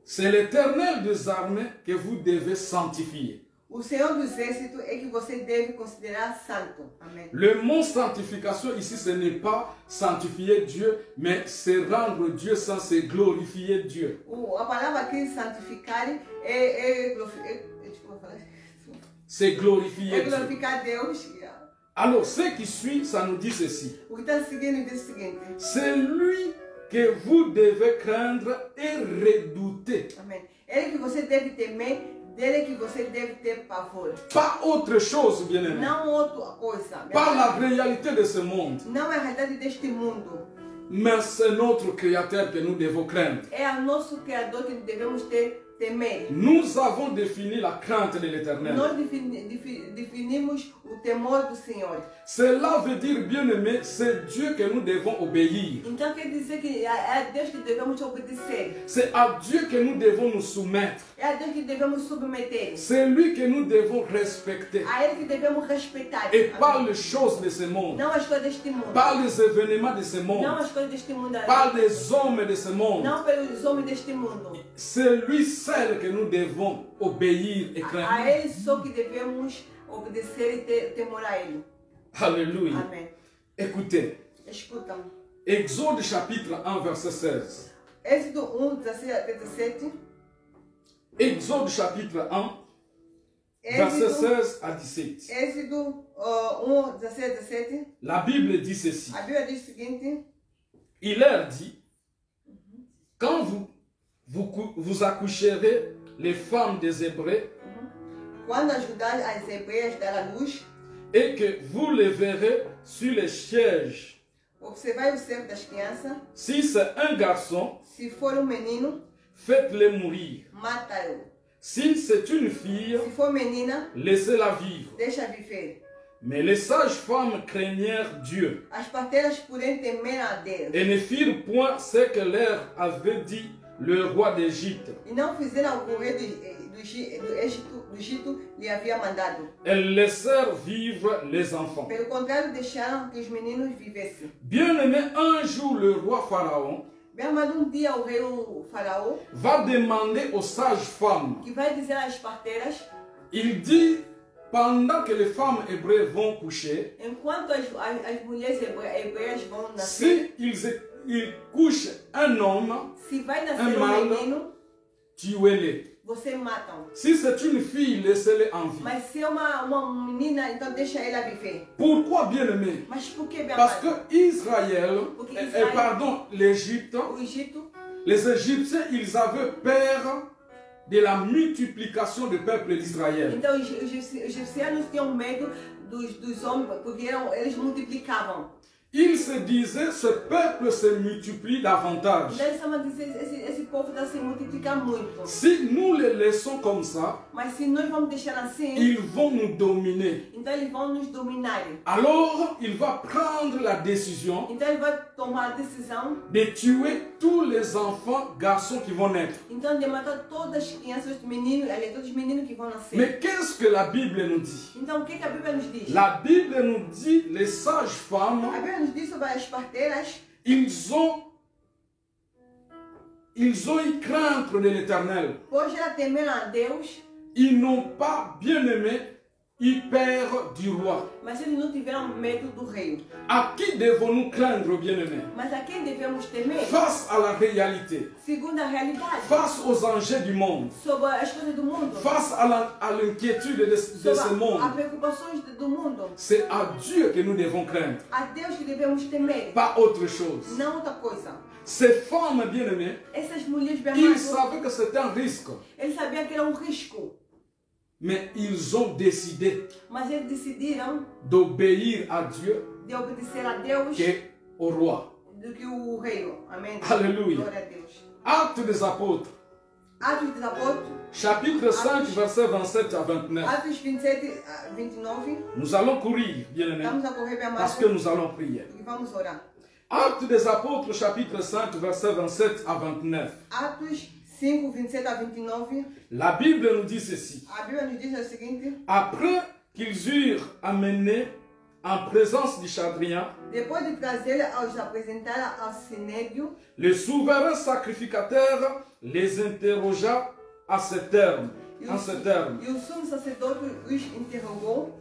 C'est l'Éternel des armées que vous devez sanctifier. O Senhor dos Exércitos é que você deve considerar santo. Amém. Le mot sanctification ici, ce n'est pas sanctifier Dieu, mais c'est rendre Dieu saint, c'est glorifier Dieu. A palavra aqui, santificar, é C'est glorifier Dieu. glorificar Deus. Alors, ce qui suit, ça nous dit ceci. O que está seguindo diz o seguinte: C'est lui que vous devez craindre et redouter. amém. Ele que você deve temer, dele que você deve ter pavor. Pas autre chose, bien-aimé. Não outra coisa. Pas la réalité de ce monde. Não é a realidade deste mundo. Mais c'est notre Créateur que nous devons craindre. É o nosso Criador que devemos temer. Nous avons défini la crainte de l'Éternel. Nós definimos o temor do Senhor. Cela veut dire, bien-aimé, c'est Dieu que nous devons obéir. Então quer dizer que é a Deus que devemos obedecer. C'est à Dieu que nous devons nous soumettre. É a Deus que devemos submeter. C'est lui que nous devons respecter. A Ele que devemos respeitar. Et pas les choses de ce monde. Não as coisas deste mundo. Pas les événements de ce Não monde. as coisas deste mundo. Pas les hommes de ce monde. Não pelos homens deste mundo. C'est lui seul que nous devons obéir et A craindre. Ele só que devemos obedecer e ter temor a Ele. Alléluia. Amém. Écoutez, Escuta. Exode chapitre 1, verset 16. Êxodo 1, 16 a 17. Exode chapitre 1, verset Êxodo, 16 à 17. Êxodo 1, 16 a 17. La Bible dit ceci. A Bíblia diz o seguinte: Il leur dit, quand vous accoucherez les femmes des Hébreux quando ajudar as hebreias dar à luz, et que vous les verrez sur les sièges, observai o cerco das crianças. si c'est un garçon, Se for menino, faites-les mourir. mata-o. Si c'est une fille, Se for menina, laissez-la vivre. deixa viver. Mais les sages-femmes craignèrent Dieu As parteiras, porém, temeram a Deus et ne firent point ce que leur avait dit le roi d'Égypte. e não fizeram o que o rei do Egito lhe havia mandado. Elles laissèrent vivre les enfants. Pelo contrário, deixaram que os meninos vivessem. Bien-aimé, un jour le roi Pharaon Bem amado, dia o rei o faraó, va demander aux sages-femmes. que vai dizer às parteiras, Il dit, pendant que les femmes hébreues vont coucher, enquanto as mulheres hebreias vão nascer, si ils couchent un homme, se vai nascer un um mâle, menino, tuez-les. você matam. Si c'est une fille, laissez-les en vie. Mas se é uma menina, então deixa ela viver. Pourquoi, bien-aimé? Mas por que, bem Parce amado? que Israël, Porque Israël- pardon, l'Égypte, O Egito, les Égyptiens, ils avaient peur de la multiplication du peuple d'Israël. então os egicianos tinham medo dos homens, porque eles multiplicavam. Ils se disaient, ce peuple se multiplie davantage. Então eles estavam a dizer, esse povo está se multiplicando muito. Si nous les laissons comme ça, Mas se nós vamos deixar assim, ils vont nous dominer. então eles vão nos dominar. Alors, il va prendre la décision Então ele vai tomar a decisão, de tuer tous les enfants garçons qui vont naître. então, de matar todas as crianças, os meninos, aliás, todos os meninos que vão nascer. Mais qu'est-ce que la Bible nous dit? Então o que a Bíblia nos diz? La Bible nous dit, les sages-femmes, A Bíblia nos diz sobre as parteiras, ils ont eu crainte de l'Éternel. pois elas temeram a Deus, Ils n'ont pas bien aimé, eu peur du roi. mas eles não tiveram medo do rei. À qui devons-nous craindre, bien-aimés? Mas a quem devemos temer? Face à la réalité, Segundo a realidade, face aux enjeux du monde, sobre as coisas do mundo, face à l'inquiétude de ce sobre monde, as preocupações do mundo. c'est à Dieu que nous devons craindre, A Deus que devemos temer, pas autre chose. não outra coisa. Ces femmes, bien-aimées, Essas mulheres bem ils amadas, savaient que c'était un risque, eles sabiam que era risco, mais ils ont décidé mas eles decidiram d'obéir à Dieu de obedecer a Deus qu'au roi. do que o rei. Amém? Aleluia. Glória a Deus. Actes des apôtres, Atos dos Apóstolos, chapitre 5, versets 27 à 29. Atos 27 a 29. Nous allons courir, bien-aimés, Vamos a correr bem parce mais que nous allons prier. e vamos orar. Actes des apôtres, chapitre 5, versets 27 à 29. Atos 5, 27 a 29. La Bible nous dit ceci. A Bíblia nos diz o seguinte: Après qu'ils eurent amené en présence du Chadrien, depois de trazê-lo aos apresentar ao Sinédrio, le souverain sacrificateur les interrogea à ce terme. e En ce terme. o sumo sacerdote os interrogou: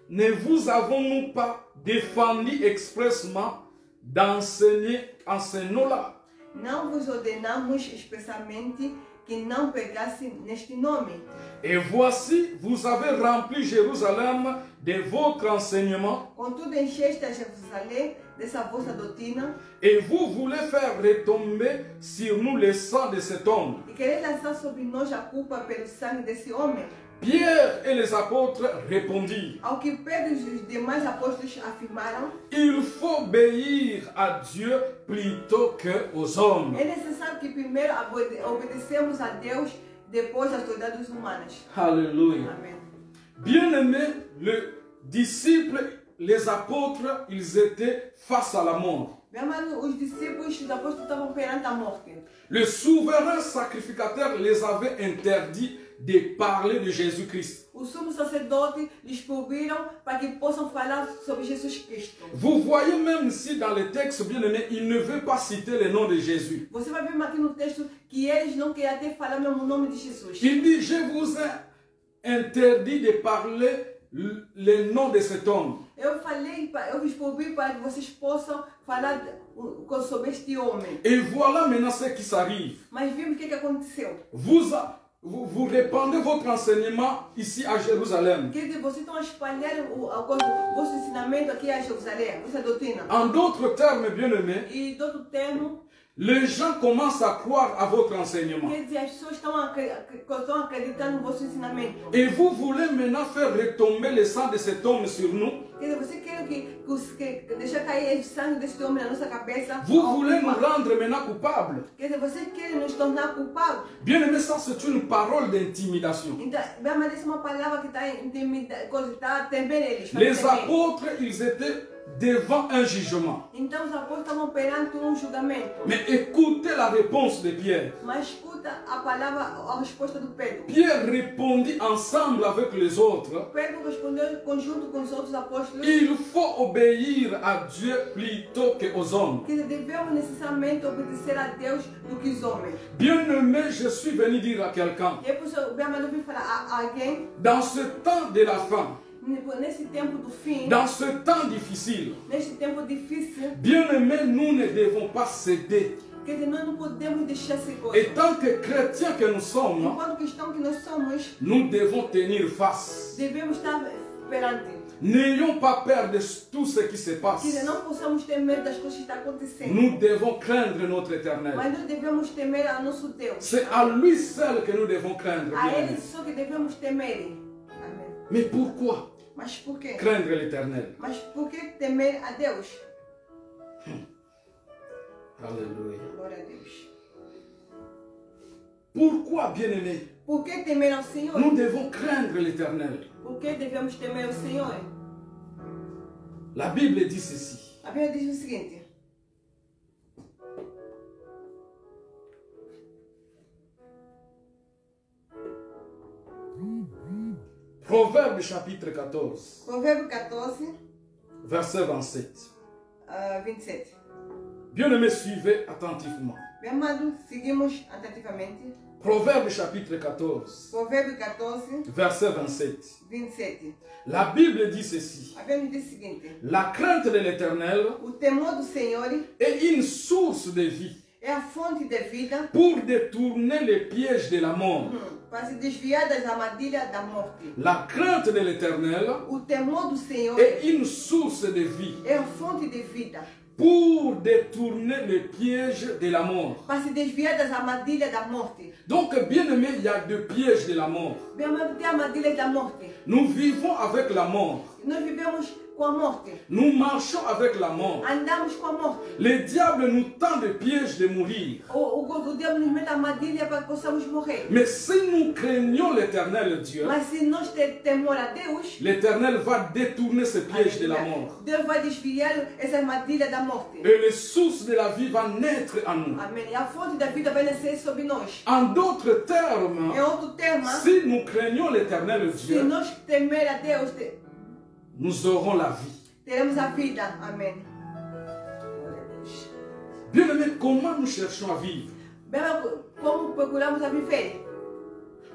Ne vous avons-nous pas défendu expressement d'enseigner en ce nom-là? não vos ordenamos expressamente que não pregasse neste nome. Et voici, vous avez rempli Jérusalem de votre enseignement, Contudo, encheste a Jerusalém dessa vossa doutrina et vous voulez faire retomber sur nous le sang de cet homme. e querer lançar sobre nós a culpa pelo sangue desse homem. Pierre et les apôtres répondirent: Ao que Pedro e os demais apóstolos afirmaram: il faut obéir à Dieu plutôt qu'aux hommes. é necessário que primeiro obedecemos a Deus, depois às autoridades humanas. Alléluia. Amém. Bien-aimés, les disciples, les apôtres, ils étaient face à la mort. Meu amado, os discípulos, os apóstolos estavam perante a morte. Le souverain sacrificateur les avait interdit de parler de Jésus-Christ. O sumo sacerdote lhes proibiram para que possam falar sobre Jesus Cristo. Vous voyez même si dans le texte, bien aimé, il ne veut pas citer le nom de Jésus. Você vai ver aqui no texto que eles não queriam até falar mesmo o nome de Jesus. Il dit: je vous ai interdit de parler le nom de cet homme. Eu vos proibi para que vocês possam falar sobre este homem. Et voilà maintenant ce qui s'arrive. Mas vimos o que aconteceu. Vous répandez votre enseignement ici à Jérusalem. Quer dizer, vocês estão a espalhar o vosso ensinamento aqui a Jerusalém, vossa doutrina. En d'autres termes, bien-aimés, E de outro termo, les gens commencent à croire à votre enseignement. quer dizer, as pessoas estão acreditando no vosso ensinamento. Et vous voulez maintenant faire retomber le sang de cet homme sur nous. Quer dizer, você quer que deixar cair o sangue deste homem na nossa cabeça? Vous voulez nous rendre maintenant coupables. Quer dizer, vocês querem nos tornar culpados? Bien-aimés, ça c'est une parole d'intimidation. Então, mas essa é uma palavra que está intimidando, está temendo eles. Les apôtres, ils étaient devant un jugement. Então os apóstolos estavam perante julgamento. Mais écoutez la réponse de Pierre. Mas escuta a palavra, a resposta do Pedro. Pierre répondit ensemble avec les autres: Pedro respondeu conjunto com os outros apóstolos: il faut obéir à Dieu plutôt qu'aux hommes. que devemos necessariamente obedecer a Deus do que os homens. Bien-aimé, je suis venu dire à quelqu'un, E por isso o Bernardo veio falar a alguém, dans ce temps de la fin, nesse tempo do fim, dans ce temps difficile, neste tempo difícil, bien-aimés, nous ne devons pas céder. quer dizer, nós não podemos deixar esse gosto. Et tant que chrétiens que nous sommes, Enquanto cristãos que nós somos, nous devons tenir face. devemos estar perante. N'ayons pas peur de tout ce qui se Quer passe. dizer, não possamos ter medo das coisas que estão acontecendo. Nous devons craindre notre éternel. Mas nós devemos temer a nosso Deus. C'est à lui seul que nous devons craindre. A Ele bien-aimés. só que devemos temer. Amém. Mais pourquoi Mas por quê? craindre l'éternel? Mas por que temer a Deus? Alléluia. Glória a Deus. Pourquoi, bien-aimés, Por que temer ao Senhor? nous devons craindre l'éternel? Por que devemos temer ao Senhor? La Bible dit ceci. A Bíblia diz o seguinte: Proverbe chapitre 14, Provérbio 14, verset 27. 27. Bien-aimés, suivez attentivement. Meu amado, seguimos atentamente. Proverbe chapitre 14, Provérbio 14, verset 27. 27. La Bible dit ceci. A Bíblia diz o seguinte: La crainte de l'éternel o temor do Senhor est une source de vie é a fonte de vida pour détourner les pièges de la mort. para se desviar das armadilhas da morte. La crainte de l'éternel O temor do Senhor est une source de vie é a fonte de vida pour détourner les pièges de la mort. para se desviar das armadilhas da morte. Donc, bien aimé, il y a deux pièges de la mort. Bem amado, tem armadilhas da morte. Nous vivons avec la mort. Nós vivemos com a morte. Nous marchons avec la mort. Andamos com a morte. Le diable nous tend des pièges de mourir. O diabo nos mete a armadilha para que possamos morrer. Mais si nous craignons l'éternel Dieu, Mas se nós temor a Deus, l'éternel va détourner ce piège de la mort. Deus vai desviar essa armadilha da morte. Et les sources de la vie va naître en nous. Amém. E a fonte da vida vai nascer sobre nós. En d'autres termes, Em outro termo, si nous craignons l'éternel se Dieu, nós temer a Deus, nous aurons la vie. teremos a vida. Amém. Bien-aimés, comment nous cherchons à vivre? Bem, como procuramos a viver?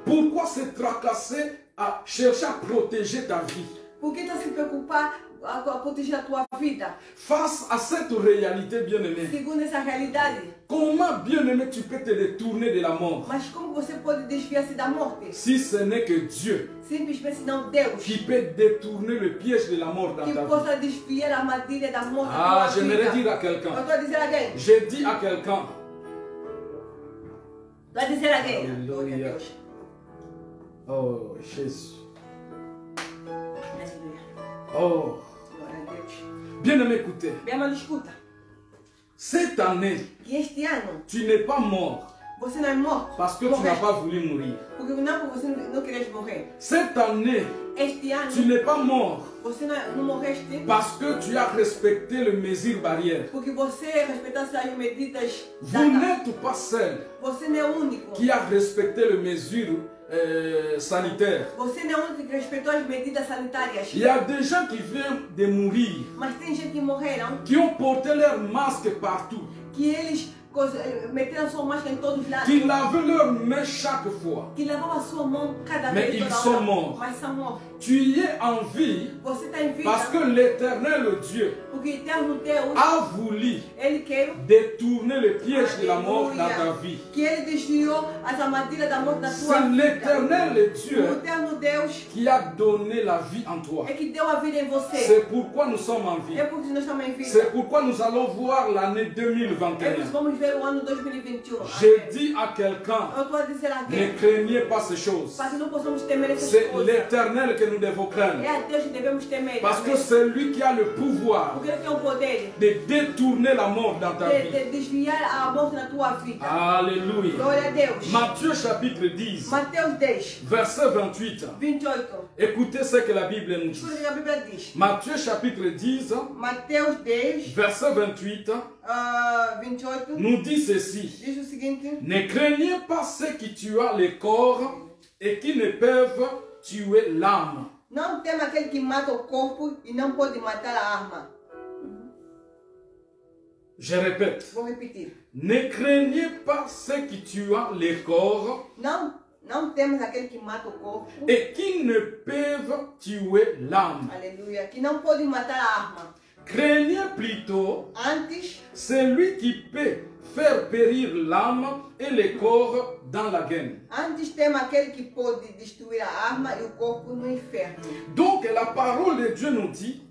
Pourquoi se tracasser à chercher à protéger ta vie? Por que está se preocupar a proteger a tua vida? Face à cette réalité, bien-aimé, Segundo essa realidade. comment, bien-aimé, tu peux te détourner de la mort Mas como você pode desviar-se da morte? si ce n'est que Dieu Simplesmente não Deus. qui peut détourner le piège de la mort dans Que ta vie? possa desviar a armadilha da morte da Ah, tua j'aimerais vida. dire à Eu quelqu'un, estou a dizer a alguém. j'ai dit à quelqu'un, Estou a dizer a alguém. Aleluia. Glória a Deus. oh Jésus, Aleluia. oh, Glória a Deus. bien-aimé, écoutez, Bem, mas escuta. cette année, Que este ano tu n'es pas mort você não é morto. parce que tu n'as pas voulu mourir. Porque você não queres morrer. Cette année, Este ano tu n'es pas mort você não morreste. parce que tu as respecté les mesures barrières. Porque você respeitasse as medidas. Vous n'êtes pas seul Você não é o único. qui a respecté les mesures sanitaires. Você não é o único que respeitou as medidas sanitárias. Il y a des gens qui viennent de mourir, Mas tem gente que morreram, qui ont porté leur masque partout, que eles meteram sua máscara em todos os lados, qui lavaient leurs mains chaque fois. que lavavam a sua mão cada Mais vez. ils toda sont hora. morts. Mas são mortos. Tu y es en vie Você está em vida parce que l'éternel Dieu porque eterno Deus, a voulu Ele quer détourner le piège de la mort dans ta vie. que Ele desviou as armadilhas da morte da tua C'est vida. l'éternel O Dieu eterno Deus qui a donné la vie en toi. é que deu a vida em você. C'est pourquoi nous sommes en vie. É porque nós estamos em vida. C'est pourquoi nous allons voir l'année É por 2021. isso vamos ver o ano 2021. J'ai dit à quelqu'un, Eu estou a dizer a ne alguém, craignez pas ces choses. para que não possamos temer essas C'est coisas. l'éternel que nous devons craindre. É a Deus que devemos temer. Parce que Amém. c'est lui qui a le pouvoir Porque Ele tem o poder de détourner la mort dans ta vie. de desviar a morte na tua vida. Alléluia. Glória a Deus. Matthieu chapitre 10, Mateus 10, verset 28. 28. Écoutez ce que la Bible nous Escuta o dit. que a Bíblia diz. Matthieu chapitre 10, Mateus 10, verset 28, 28, nous dit ceci. diz o seguinte: Ne craignez pas ceux qui tuent le corps et qui ne peuvent tuer l'âme. Não tema aquele que mata o corpo e não pode matar a arma. Je répète. Vou repetir. Ne craignez pas ceux qui tuent le corps Não temos aquele que mata o corpo, et qui ne peuvent tuer l'âme. aleluia, que não pode matar a arma. Craignez plutôt Antes, celui qui peut faire périr l'âme et le corps dans la gaine. antes tema aquele que pode destruir a arma e o corpo no inferno. Donc la parole de Dieu nous dit,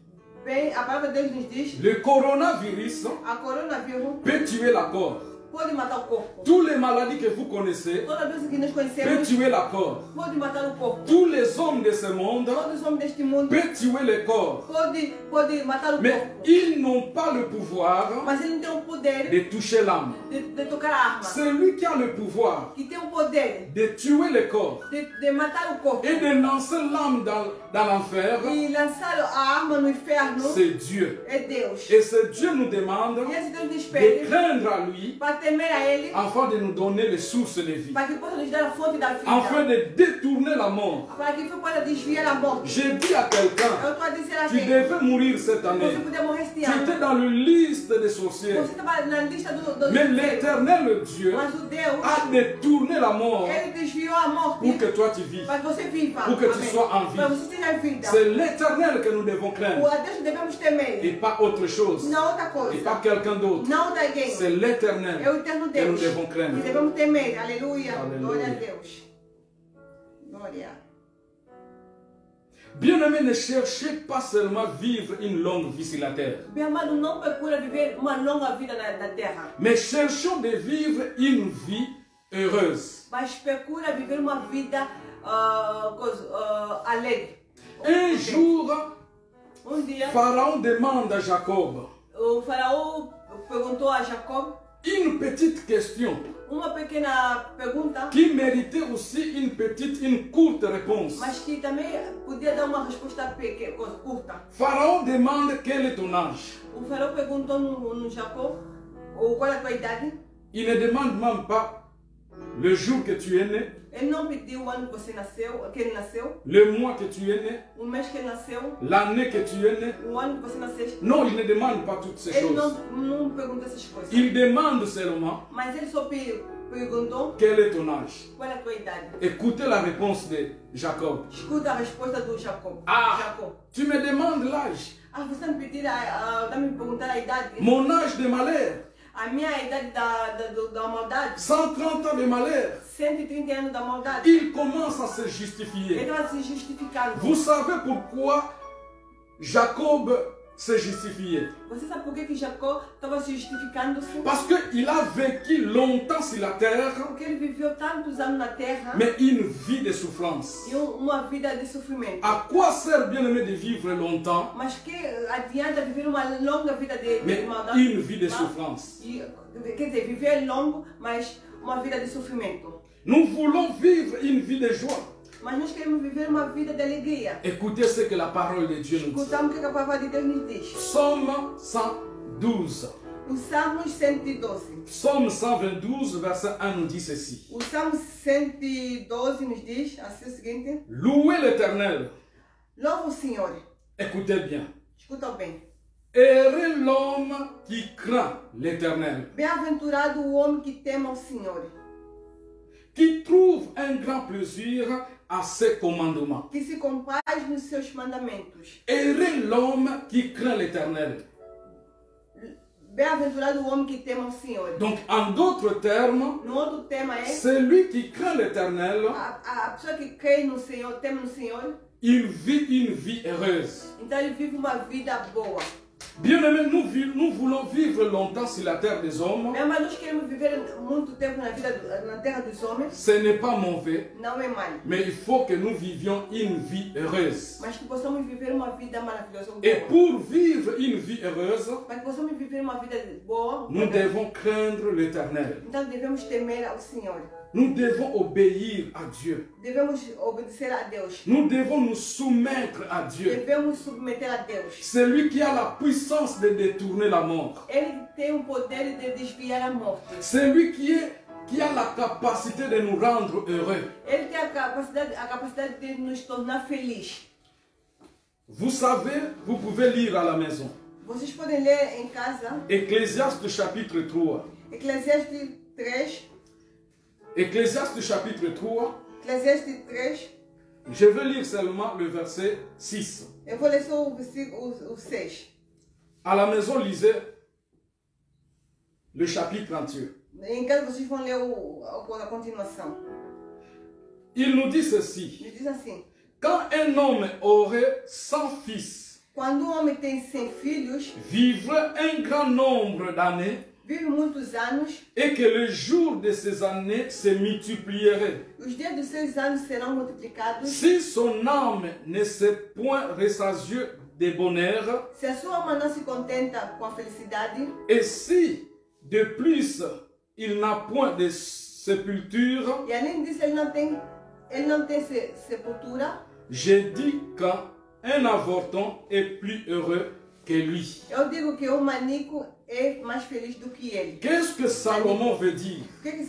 Bem, a palavra de Deus nos diz, le coronavirus a coronavírus peut tuer la corps. pode matar o corpo. Toutes les maladies que vous connaissez Toda doença que nós peut conhecemos tuer la corps. pode matar o corpo. Tous les hommes de ce monde Todos os homens deste mundo peuvent tuer le corps. pode matar o Mais corpo. ils n'ont pas le pouvoir Mas ele não tem o poder de toucher l'âme. de tocar a arma. Celui qui a le pouvoir Que tem o poder de tuer le corps de matar o corpo et de lancer l'âme dans l'enfer, e lançar a arma no inferno c'est Dieu. é Deus. Et ce Dieu nous demande E esse Deus nos de pede craindre à lui para temer a Ele, afin de nous donner les sources de vie, para que possa nos dar a fonte da vida, afin de détourner la mort. para que possa desviar a morte. J'ai dit à Eu quelqu'un, estou a dizer a tu alguém, devais mourir cette você année. podia morrer este Tu ano. étais dans la liste des sorciers. Você estava na lista dos Mais feios. l'éternel Dieu Mas o Deus, a détourné la mort Ele desviou a morte pour que toi tu vives. para que você viva. Pour que tu Amém. sois en vie. Para você tenha vida. C'est l'éternel que nous devons O craindre a Deus que devemos temer. et pas autre chose. Não outra Et coisa. pas quelqu'un d'autre. Não de alguém. C'est l'éternel É o eterno que nous Deus. devons E craindre. devemos temer. Aleluia. Aleluia. Glória a Deus. Glória. Bien-aimés, ne cherchez pas seulement vivre une longue vie sur la terre, Meu amado, não procura viver uma longa vida na terra, mais cherchons de vivre une vie heureuse. mas procura viver uma vida alegre. Un jour, dia, Pharaon demande à Jacob o faraó perguntou a Jacob une petite question uma pequena pergunta, qui méritait aussi une courte réponse. mas que também podia dar uma resposta curta. Pharaon demande quel est ton âge. O faraó perguntou no Jacob, qual é a tua idade? Il ne demande même pas le jour que tu es né, Ele não pediu o ano que você nasceu, que ele nasceu, le mois que tu es né, o mês que ele nasceu, l'année que tu es né. o ano que você nasceu. Non, il ne demande pas toutes ces Ele choses. não pergunta essas coisas. Il demande seulement Mas ele só perguntou quel est ton âge. qual é a tua idade. Écoutez la réponse de Jacob. Escuta a resposta do Jacob. Ah, Jacob. tu me demandes l'âge. Ah, você me pedir, tá me perguntar a idade? Mon âge de malheur. A minha idade da maldade? 130 ans de malheur. 130 anos da maldade. Il commence à se Ele justifier. estava se justificando. Vous savez pourquoi Jacob se justifiait? Você sabe por que Jacob estava se justificando-se? Parce qu'il a vécu longtemps sur la terre, Porque ele viveu tantos anos na terra mais une vie de souffrance. e uma vida de sofrimento. À quoi sert bien aimé de vivre longtemps, Mas que adianta viver uma longa vida de mais maldade? une vie de souffrance? Quer dizer, viver longo, mas uma vida de sofrimento. Nous voulons vivre une vie de joie. Mas nós queremos viver uma vida de alegria. Écoutez ce que la parole de Dieu nous dit. Escutamos o que a palavra de Deus nos diz. Psaume 112. O Salmos 112. Psaume 122, verset 1 nous dit ceci. O Salmo 112 nos diz assim o seguinte: Louez l'Éternel. Louva o Senhor. Écoutez bien. Escuta bem. Heureux l'homme qui craint l'Éternel, Bem-aventurado o homem que teme ao Senhor, qui trouve un grand plaisir à ses commandements. que se compraz nos seus mandamentos. Heureux l'homme qui craint l'Éternel. Bem-aventurado o homem que teme ao Senhor. Donc, en d'autres termes, No outro tema é celui qui craint l'Éternel, a pessoa que crê no Senhor, teme no Senhor, il vit une vie heureuse. então ele vive uma vida boa. Bien-aimés, nous voulons vivre longtemps sur la terre des hommes. Mas nós queremos viver muito tempo na terra dos homens. Ce n'est pas mauvais, Não é mal. mais il faut que nous vivions une vie heureuse. Mas que possamos viver uma vida maravilhosa. Et Boa. pour vivre une vie heureuse, Mas que possamos viver uma vida boa. nous devons craindre l'Éternel. Então devemos temer ao Senhor. Nous devons obéir à Dieu. Devemos obedecer a Deus. Nous devons nous soumettre à Dieu. Devemos submeter a Deus. Celui qui a la puissance de détourner la mort. Ele tem o poder de desviar a morte. Celui qui a la capacité de nous rendre heureux. Ele tem a capacidade de nos tornar felizes. Vous savez, vous pouvez lire à la maison. Vocês podem ler em casa Ecclésiaste chapitre 3. Eclesiastes 3. Ecclésiaste chapitre 3. Eclesiastes 3. Je vais lire seulement le verset 6. Eu vou ler só o versículo 6. À la maison, lisez le chapitre entier. Em casa vocês vão ler a continuação. Il nous dit ceci. Ele diz assim: Quand un homme aurait 100 fils, quando um homem tem 100 filhos, vivrait un grand nombre d'années, vive muitos anos, et que le jour de ces années se multiplierait. os dias dos seus anos serão multiplicados. Si son âme ne s'est point rassasiée de bonheur, Se a sua alma não se contenta com a felicidade, et si de plus il n'a point de sépulture, e além disso ele não tem sepultura, je dis qu'un avorton est plus heureux que lui. eu digo que o manico é mais feliz do que ele. Qu'est-ce que Salomon veut dire? O que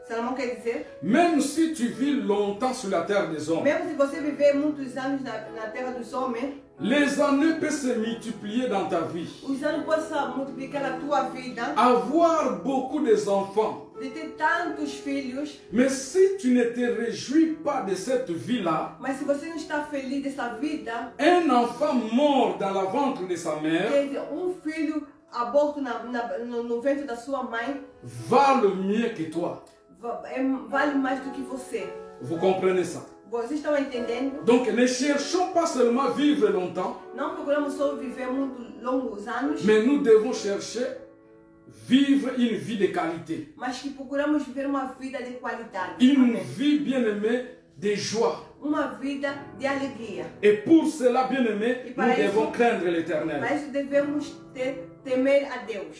Salomão quer dizer? Même si tu vis longtemps sur la terre des hommes, Mesmo se você viver muitos anos na terra dos homens, les années peuvent se multiplier dans ta vie. os anos possam multiplicar na tua vida, Avoir beaucoup d'enfants. de ter tantos filhos, Mais si tu ne te réjouis pas de cette vie-là, mas se você não está feliz dessa vida, un enfant mort dans la ventre de sa mère quer dizer, filho aborto no ventre da sua mãe, vale mieux que toi. vale mais do que você. Vous comprenez ça? Vocês estão entendendo? Donc ne cherchons pas seulement vivre longtemps, Não procuramos só viver muito longos anos, mais nous devons chercher vivre une vie de qualité. mas que procuramos viver uma vida de qualidade. Une Amém. vie bien aimée de joie. uma vida de alegria. Et pour cela, bien-aimés, Et nous para devons isso- craindre l'Éternel. Para isso devemos temer a Deus.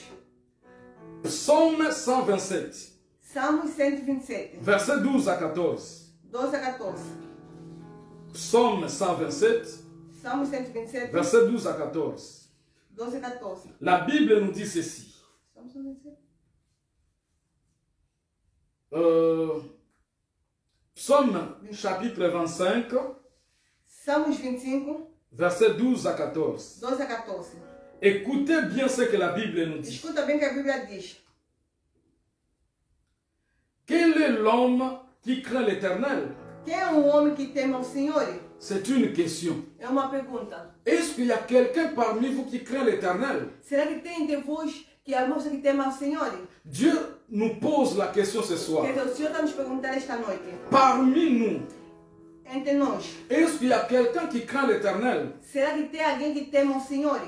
Psaume 127, Salmos 127, versets 12 à 14. 12 a 14. Psaume 127, Salmos 127, versets 12 à 14. 12 a 14. La Bible nous dit ceci. Salmos 127. Psaume chapitre 25, Salmos 25, versets 12 à 14. 12 a 14. Écoutez bien ce que la Bible nous dit. Escuta bem o que a Bíblia diz. Quel est l'homme qui craint l'Éternel? Quem é um homem que teme ao Senhor? C'est une question. É uma pergunta. Est-ce qu'il y a quelqu'un parmi vous qui craint l'Éternel? Será que tem de vós que a moça que teme ao Senhor? Dieu nous pose la question ce soir. Quer dizer, o Senhor está nos perguntando esta noite. Parmi nous, Entre nós, est-ce qu'il y a quelqu'un qui craint l'Éternel? será que tem alguém que teme ao Senhor?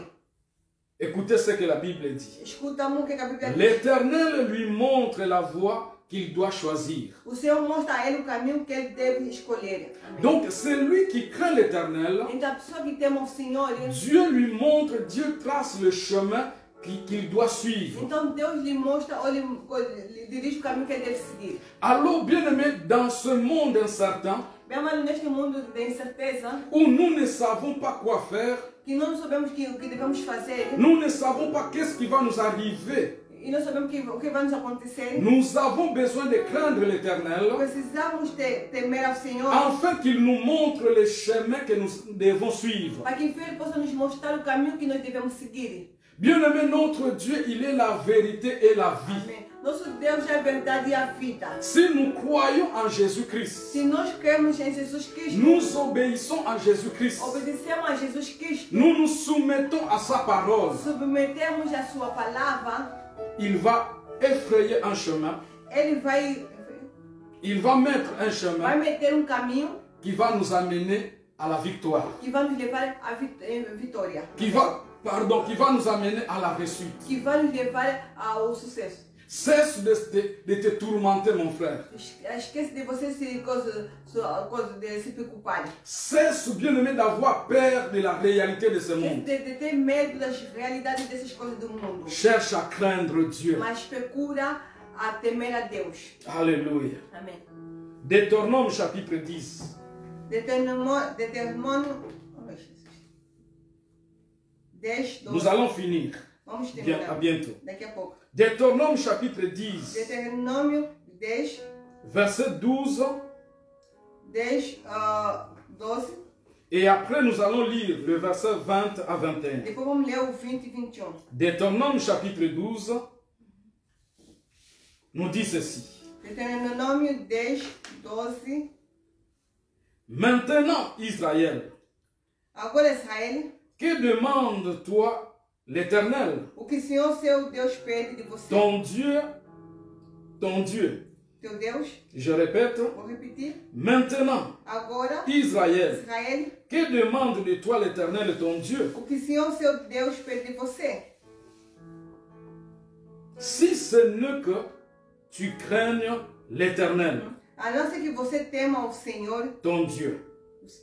Écoutez ce que la Bible dit. Escuta-me o que a Bíblia diz. L'Éternel lui montre la voie qu'il doit choisir. O Senhor mostra a ele o caminho que ele deve escolher. Amém. Donc, celui qui craint l'Éternel, Então a pessoa que teme ao Senhor, Dieu lui montre, Dieu trace le chemin qu'il doit suivre. então Deus lhe mostra ou lhe dirige o caminho que ele deve seguir. Alors, bien-aimés, dans ce monde incertain, Bem, mas neste mundo de incerteza, où nous ne savons pas quoi faire, que não sabemos o que devemos fazer, nous ne savons pas qu'est-ce qui va nous arriver, e não sabemos o que vai nos acontecer, nous avons besoin de craindre l'Éternel precisamos temer ao Senhor afin qu'il nous montre le chemin que nous devons suivre. para que Ele possa nos mostrar o caminho que nós devemos seguir. Bien-aimé, notre Dieu, il est la vérité et la vie. Amém. Nosso Deus é a verdade e a vida. Si nous croyons en Jésus-Christ, Se nós cremos em Jesus Cristo, nous obéissons à Jésus-Christ, obedecemos a Jesus Cristo, nous nous soumettons à sa parole, submetemos a sua palavra, il va effrayer un chemin, Ele vai mettre un chemin meter caminho qui va nous amener à la victoire, que vai nos levar à vitória, qui va nous amener à la réussite. que vai nos levar ao sucesso. Cesse de te tourmenter, mon frère. Esquece de você de se preocupar. Cesse, bien-aimé, d'avoir peur de la réalité de ce monde. De ter medo das realidades dessas coisas do mundo. Cherche à craindre Dieu. Mas procura a temer a Deus. Alléluia. Amém. Deutéronome chapitre 10. Deuteronômio 10, 12. Nous allons finir. Vamos Bien, terminar. à bientôt. Daqui a pouco. Deutéronome chapitre 10, Deuteronômio 10, verset 12. 10, 12. Et après, nous allons lire le verset 20 à 21. Depois vamos ler o 20 e 21. Deutéronome chapitre 12 nous dit ceci. Deuteronômio 10, 12. Maintenant, Israël, Agora, Israel, que demande-toi l'Éternel, o que o Senhor, seu Deus, pede de você? ton Dieu, Teu Deus, je répète, vou repetir. maintenant, Agora, Israël, Israel, que demande de toi l'Éternel, ton Dieu, o que o Senhor, seu Deus, pede de você? si ce n'est que tu craignes l'Éternel, A não ser que você tema ao Senhor, ton Dieu.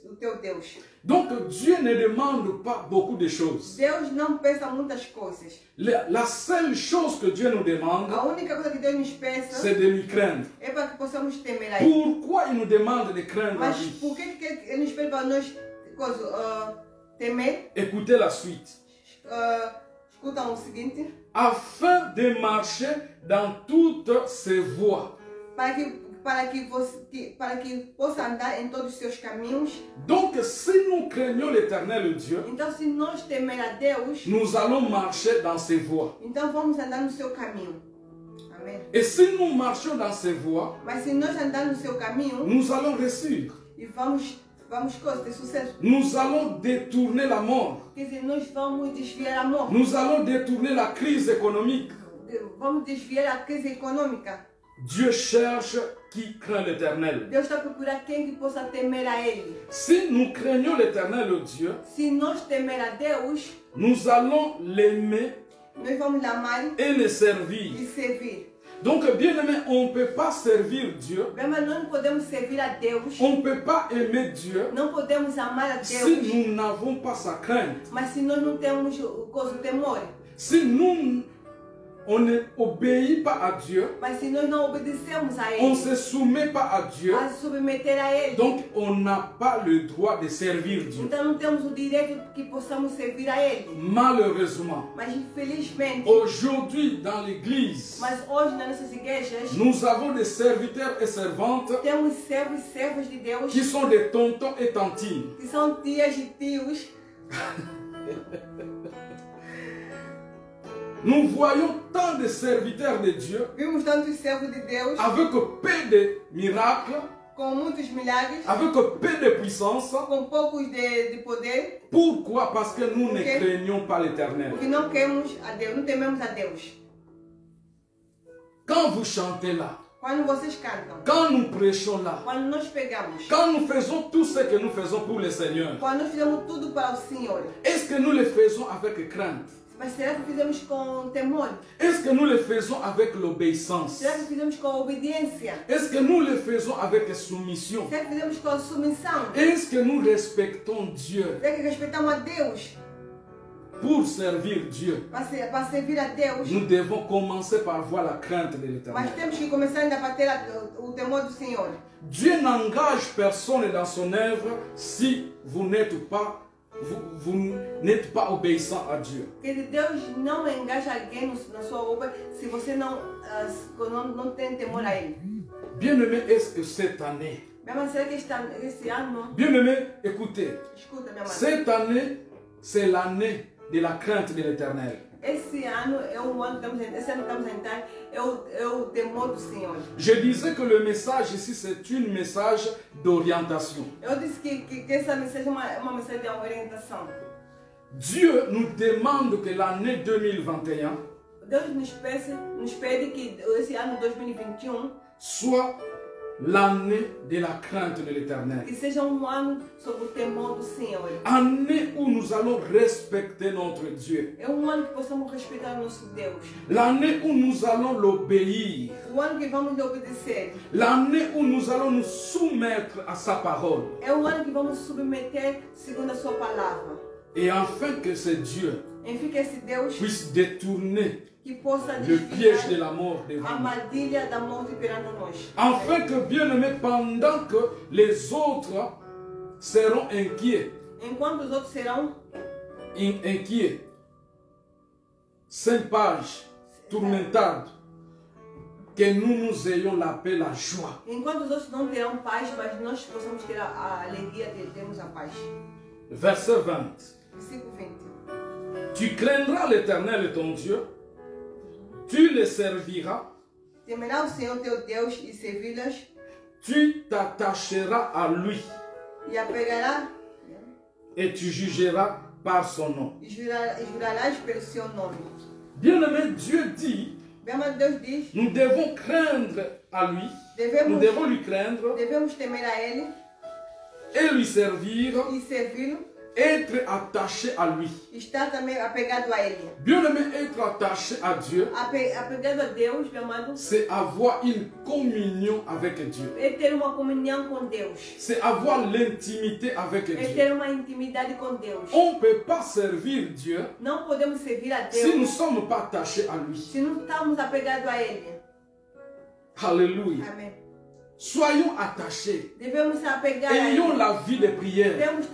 o teu Deus. Donc Dieu ne demande pas beaucoup de choses. Deus não pensa muitas coisas. La seule chose que Dieu nous demande, A única coisa que Deus nos peça c'est de lui craindre. é para que possamos temer a Ele. Pourquoi il nous demande de craindre Mas lui? por que Ele nos pede para nós temer? Écoutez la suite. Escuta o seguinte. Afin de marcher dans toutes ses voies. Para que possa andar em todos os seus caminhos. Donc si nous craignons l'Éternel Dieu, Então, se nós temer a Deus, nous allons marcher dans ses voies. então vamos andar no seu caminho. Amém. Et si nous marchons dans ses voies, Mas se nós andarmos no seu caminho nous allons réussir. e vamos ter sucesso, Nous allons détourner la mort. quer dizer, nós vamos desviar a morte, Nous allons détourner la crise économique. vamos desviar a crise econômica. Dieu cherche qui craint l'Éternel. Deus está a procurar quem que possa temer a Ele. Si nous craignons l'Éternel Dieu, Se nós temer a Deus, nous allons l'aimer nós vamos amar et le servir. e servir. Donc, bien aimé, on ne peut pas servir Dieu. Mas nós não podemos servir a Deus. On ne peut pas aimer Dieu Não podemos amar a Deus. si nous n'avons pas sa crainte. Mas se nós não temos o temor. Si nous, on n'obéit pas à Dieu, Mas se nós não obedecemos a on Ele, ne se soumet pas à Dieu, a submeter a Ele, donc on n'a pas le droit de servir Dieu. então não temos o direito que possamos servir a Ele. Malheureusement, Mas infelizmente, aujourd'hui dans l'église, mas hoje nas nossas igrejas, nous avons des serviteurs et servantes temos servos e servas de Deus qui sont des tontons et tantines. que são tias e tios. Nous voyons tant de serviteurs de Dieu Vimos tantos servos de Deus avec peu de miracles, com muitos milagres, avec peu de puissance. com poucos de poder, Pourquoi? Parce que nous ne Ok. craignons pas l'Éternel. porque não queremos a Deus, não tememos a Deus. Quand vous chantez là, Quando vocês cantam, quand nous prêchons là, quando nós pegamos, quand nous faisons tout ce que nous faisons pour le Seigneur, quando nós fizemos tudo para o Senhor, est-ce que nous le faisons avec crainte? mas será que fizemos com temor? Est-ce que nous le faisons avec l'obéissance? Será que fizemos com obediência? Est-ce que nous le faisons avec soumission? Será que fizemos com submissão? Est-ce que nous respectons Dieu Será que respeitamos a Deus? pour servir Dieu? Para servir a Deus, Nous devons commencer par avoir la crainte de mas l'Éternel. temos que começar ainda para ter o temor do Senhor. Dieu n'engage personne dans son œuvre si vous n'êtes pas, vous n'êtes pas obéissant à Dieu. Porque Deus não engaja alguém na sua obra se você não tem temor a Ele. Bien-aimé, est-ce que cette année, Mas será que esse ano, bien-aimé, écoutez, escuta minha mãe, cette année, c'est l'année de la crainte de l'Éternel. esse ano é um ano que estamos a entrar, é o temor do Senhor. Je disais que le message ici, c'est un message d'orientation. Eu disse que essa mensagem é uma mensagem de orientação. Dieu nous demande que l'année 2021 Deus nos pede que esse ano 2021 soit l'année de la crainte de l'Éternel. que seja um ano sobre o temor do Senhor. Année où nous allons respecter notre Dieu. É um ano que possamos respeitar o nosso Deus. L'année où nous allons l'obéir. O ano que vamos lhe obedecer. L'année où nous allons nous soumettre à sa parole. É um ano que vamos submeter segundo a sua palavra. Et afin que ce Dieu Enfim, que esse Deus puisse détourner que possa le piège de desviar la mort de a vous. armadilha da morte perante nós. Afin que, bien aimé, pendant que les autres seront inquiets, Enquanto os outros serão inquiets, sans page, tourmentards, que nous ayons la paix, la joie. enquanto os outros não terão paz, mas nós possamos ter a alegria de termos a paz. Verset 20. Versículo 20. Tu craindras l'Éternel ton Dieu, tu le serviras, Temerá o Senhor teu Deus e servi-las, tu t'attacheras à lui e apegará et tu jugeras par son nom. e jurarás pelo seu nome. Bien-aimé, Dieu dit, Bem, mas Deus diz, nous devons craindre à lui, nous devons lui craindre devemos temer a Ele et lui servir, e servi-lo, être attaché à lui. estar também apegado a Ele. Bien-aimé, être attaché à Dieu, Apegado a Deus, meu amado, c'est avoir une communion avec Dieu. é ter uma comunhão com Deus. C'est avoir l'intimité avec É Dieu. ter uma intimidade com Deus. On ne peut pas servir Dieu Não podemos servir a si nous ne Deus sommes pas attachés à lui. se não estamos apegados a Ele. Alléluia. Amém. Soyons attachés. Devemos se apegar a Ayons Ele. la vie de prière, Temos que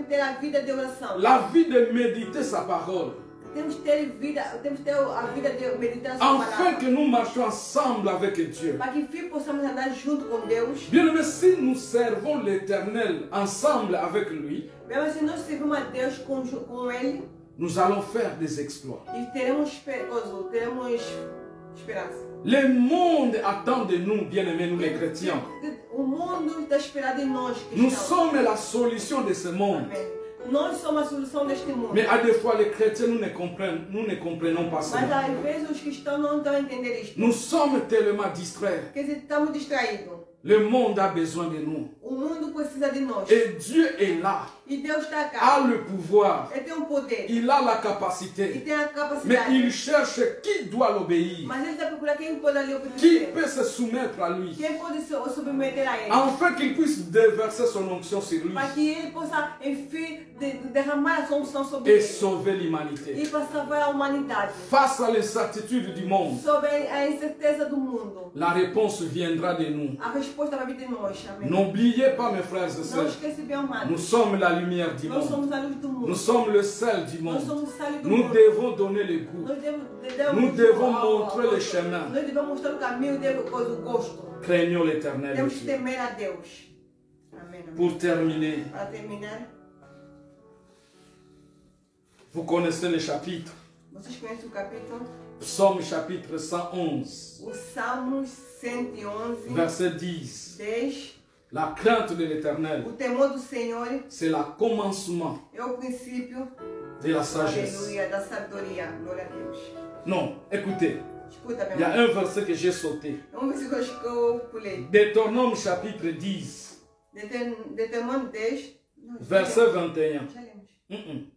ter a vida de oração. la vie de méditer sa parole, Temos que ter a vida de meditar sua afin palavra. que nous marchions ensemble avec Dieu. Para que enfim possamos andar junto com Deus. Bien aimé, si nous servons l'Éternel ensemble avec lui, Mesmo se nós servimos a Deus com Ele, nous allons faire des exploits. e teremos esperança. Le monde attend de nous, bien-aimés, nous les chrétiens. O mundo está esperado em nós. Nous cristãos. sommes la solution de ce monde. Amém. Nós somos a solução deste mundo. Mais à des fois, les chrétiens, nous ne comprenons pas Mas cela. às vezes os cristãos não estão a entender isto. Nous sommes tellement distraits. Quer dizer, estamos distraídos. Le monde a besoin de nous. O mundo precisa de nós. Et Dieu est là, E Deus está cá. a le pouvoir, Ele tem um poder. il a la Ele capacité. tem a Mais capacidade. il cherche qui doit l'obéir, Mas ele está procurando quem pode ali qui obedecer. peut se soumettre à lui, Quem pode se submeter a ele. afin qu'il puisse déverser son onction sur lui Para que ele possa, enfim, derramar a sua unção sobre et ele. sauver l'humanité. E para salvar a humanidade. Face à l'incertitude du monde, Sobre a incerteza do mundo. la réponse viendra de nous. A resposta vai vir de nós. Amém. N'oubliez pas, mes frères et Não sœurs, esqueça, bem amado. nous sommes la lumière du Nós monde. somos a luz do mundo. Nous sommes le sel du Nós monde. somos o sal do Nous mundo. devons donner le goût. Nous devons montrer le chemin. Nós devemos mostrar o caminho dele, o gosto. Craignons l'Éternel. Temos que Dieu. temer a Deus. Amém. Amém. Pour terminer, Para terminar, vous connaissez le chapitre. vocês conhecem o capítulo? Psaume chapitre 111, O Salmos 111, verset 10. 10. La crainte de l'Éternel, O temor do Senhor c'est le commencement é o princípio, de la sagesse. aleluia, da sabedoria. Glória a Deus. Non, écoutez, Escuta, il y meu a irmão. un verset que j'ai sauté. É um versículo que eu pulei. Deutéronome chapitre 10, Deuteronômio 10. Não, verset 21. Já lemos.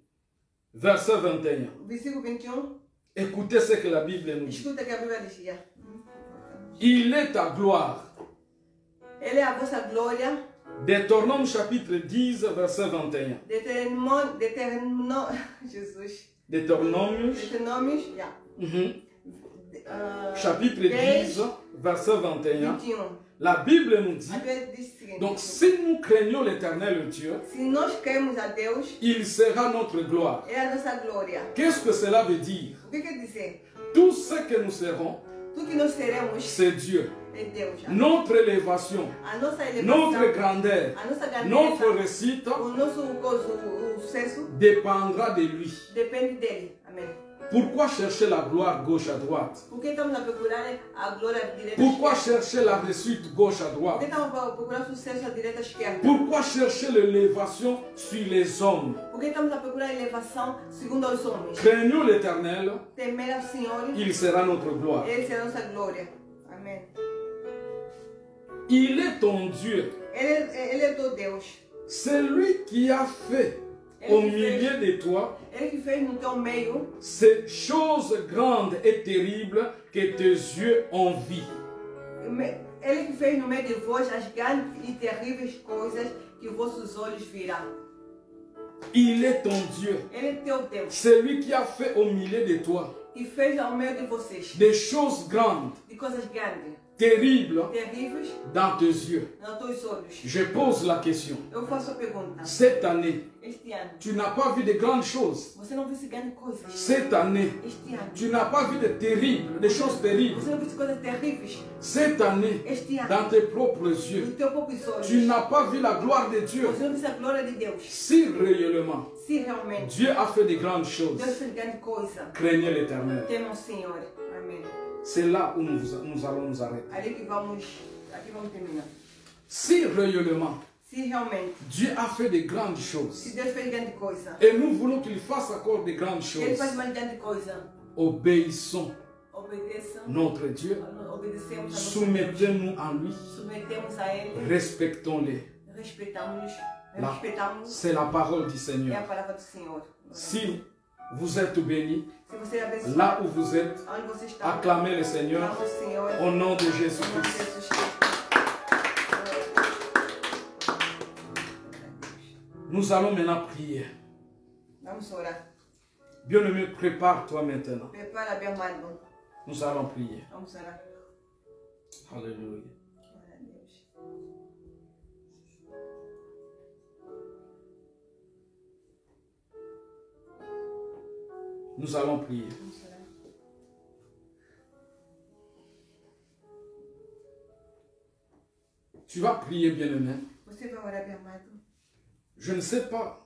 Verset 21. Versículo 21. Écoutez ce que la Bible nous dit. Escuta que a Bíblia diz. Já. Il est ta gloire. Ele é a vossa glória. Deutéronome chapitre 10, verset 21. Jesus. Deutéronome Já. chapitre 10, verset 21. 21. La Bible nous dit, A Bíblia diz o seguinte. donc si nous craignons l'Éternel Dieu, Se nós cremos a Deus, il sera notre gloire. é a nossa glória. Qu'est-ce que cela veut dire? O que quer dizer? Tout ce que nous serons, Tudo que nós seremos c'est Dieu. é Deus. Notre élévation, A nossa elevação, notre grandeur, a nossa grandeza, notre réussite o nosso o sucesso dépendra de lui. depende dele. Amém. Pourquoi chercher la gloire gauche à droite? Por que estamos a procurar a glória direita? Pourquoi chercher la réussite gauche à Por que droite? estamos a procurar o sucesso à direita e à esquerda? Pourquoi chercher l'élévation sur les hommes? Por que estamos a procurar a elevação segundo os homens? Craignons l'Éternel, Temer ao Senhor, il sera notre gloire. ele será a nossa glória. Amém. Il est ton Dieu. Ele é teu Deus. C'est lui qui a fait au milieu de toi Ele que fez no teu meio ces choses grandes et terribles que tes yeux ont vues. Ele que fez no meio de vós as grandes e terríveis coisas que vossos olhos virão. Il est ton Dieu. Ele é teu Deus, C'est lui qui a fait au milieu de toi que fez ao meio de vocês des choses grandes, de coisas grandes, terribles terríveis dans tes yeux. nos teus olhos. Je pose la question. Eu faço a pergunta. Cette année, Este ano, tu n'as pas vu de grandes choses. você não viu grandes coisas? Cette année, Este ano, tu n'as pas vu de terribles, des choses terribles. você não viu coisas terríveis? Cette année, Este ano, dans tes propres yeux, nos teus próprios olhos, tu n'as pas vu la gloire de Dieu. você não viu a glória de Deus? Si réellement Se realmente Dieu a fait de grandes choses, Deus fez grande coisa, craignez l'Éternel. tema o Senhor. Amém. C'est là où nous allons nous arrêter. Ali que aqui vamos terminar. Si réellement Se realmente, Dieu a fait de grandes se choses, Deus fez grande coisa, et nous voulons qu'il fasse encore de grandes Ele choses, faz mais grande coisa. obéissons Obedeça, notre Dieu, obedecemos a nosso Deus, soumettons-nous à lui, submetemos a Ele, respectons-le. respeitamos-nos, Là, respeitamos. c'est la parole du É a Seigneur. palavra do Senhor. Si vous êtes bénis, Se você é abençoado, là où vous êtes, onde você está, acclamez le Seigneur clama o Senhor, au nom de em nome de Jésus-Christ. Jesus Cristo. Nous allons maintenant prier. Vamos orar. Bien-aimé, prépare-toi maintenant. Prepara, bem amado. Nous allons prier. Vamos orar. Alléluia. Glória a Deus. Nous allons prier. Vamos orar. Tu vas prier, bien-aimé. Você vai orar, bem amado. Je ne sais pas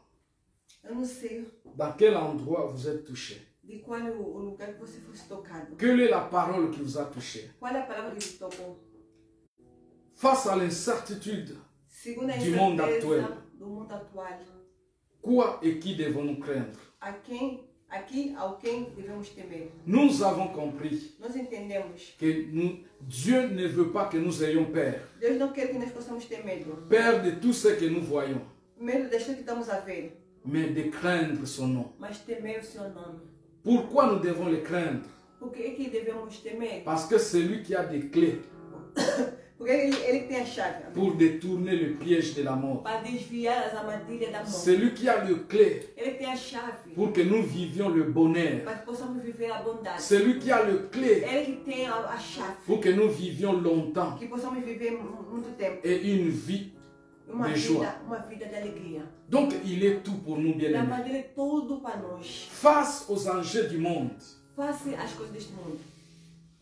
Eu não sei dans quel endroit vous êtes touché. de qual é o lugar que você fosse tocado. Quelle est la parole qui vous a touché? Qual é a palavra que te tocou? Face à l'incertitude, Segundo a Du monde incerteza actuel. do mundo atual, quoi et qui devons-nous craindre? a quem Aqui, alguém devemos temer. Nous avons compris Nós entendemos. que Dieu ne veut pas que nous ayons peur. Deus não quer que nós possamos ter medo. Peur de tout ce que nous voyons, Medo das coisas que estamos a ver. mais de craindre son nom. Mas temer o seu nome. Pourquoi nous devons le craindre? Por que é que devemos temer? Parce que c'est lui qui a des clés Porque ele tem a chave. pour détourner le piège de la mort. Para desviar as armadilhas da morte. C'est lui qui a le clé Ele tem a chave. pour que nous vivions le bonheur. Para que possamos viver a bondade. C'est lui qui a le clé Ele que tem a chave. pour que nous vivions longtemps Que possamos viver muito tempo. et une vie Uma de joie. vida de alegria. Donc il est tout pour nous, Da bien-aimés. maneira tudo para nós. Face aux enjeux du monde, Face as coisas deste mundo.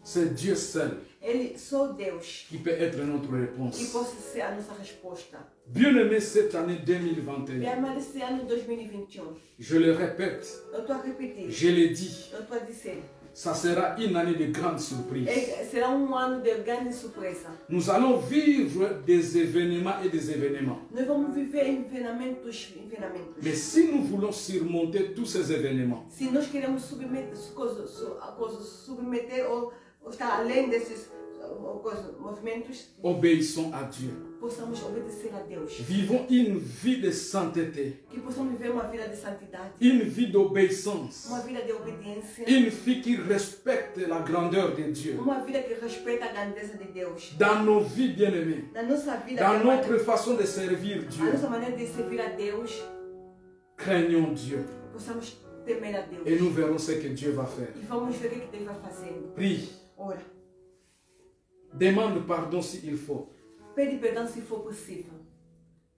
c'est Dieu seul Ele, só Deus, qui peut être notre que réponse. possa ser a nossa resposta. Bien-aimés, cette année E 2021, amado, esse ano 2021, je le répète, eu estou a repetir, je l'ai dit, eu estou a dizer, ça sera une année de grandes surprises. será ano de grande surpresa. Nous allons vivre des événements et des événements. Nós vamos viver envenenamentos. Mais si nous voulons surmonter tous ces événements, Se nós queremos submeter ou estar além desses movimentos, obéissons à Dieu. possamos obedecer a Deus. Vivons une vie de sainteté, Que possamos viver uma vida de santidade, une vie d'obéissance, uma vida de obediência, une vie qui respecte la grandeur de Dieu. uma vida que respeita a grandeza de Deus. Dans nos vies, bien-aimés, Na nossa vida, dans notre façon de servir a Dieu, nossa maneira de servir a Deus, craignons Dieu possamos temer a Deus. et nous verrons ce que Dieu va faire. E vamos ver o que Deus vai fazendo. Prie, Ora, demande pardon s'il faut. pede perdão se for possível.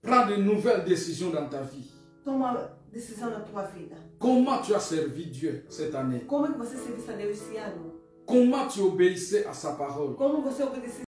Prends de nouvelles décisions dans ta vie. Toma decisão na tua vida. Comment tu as servi Dieu cette année? Como é que você serviu a Deus esse ano? Comment tu obéissais à sa parole? Como você obedeceu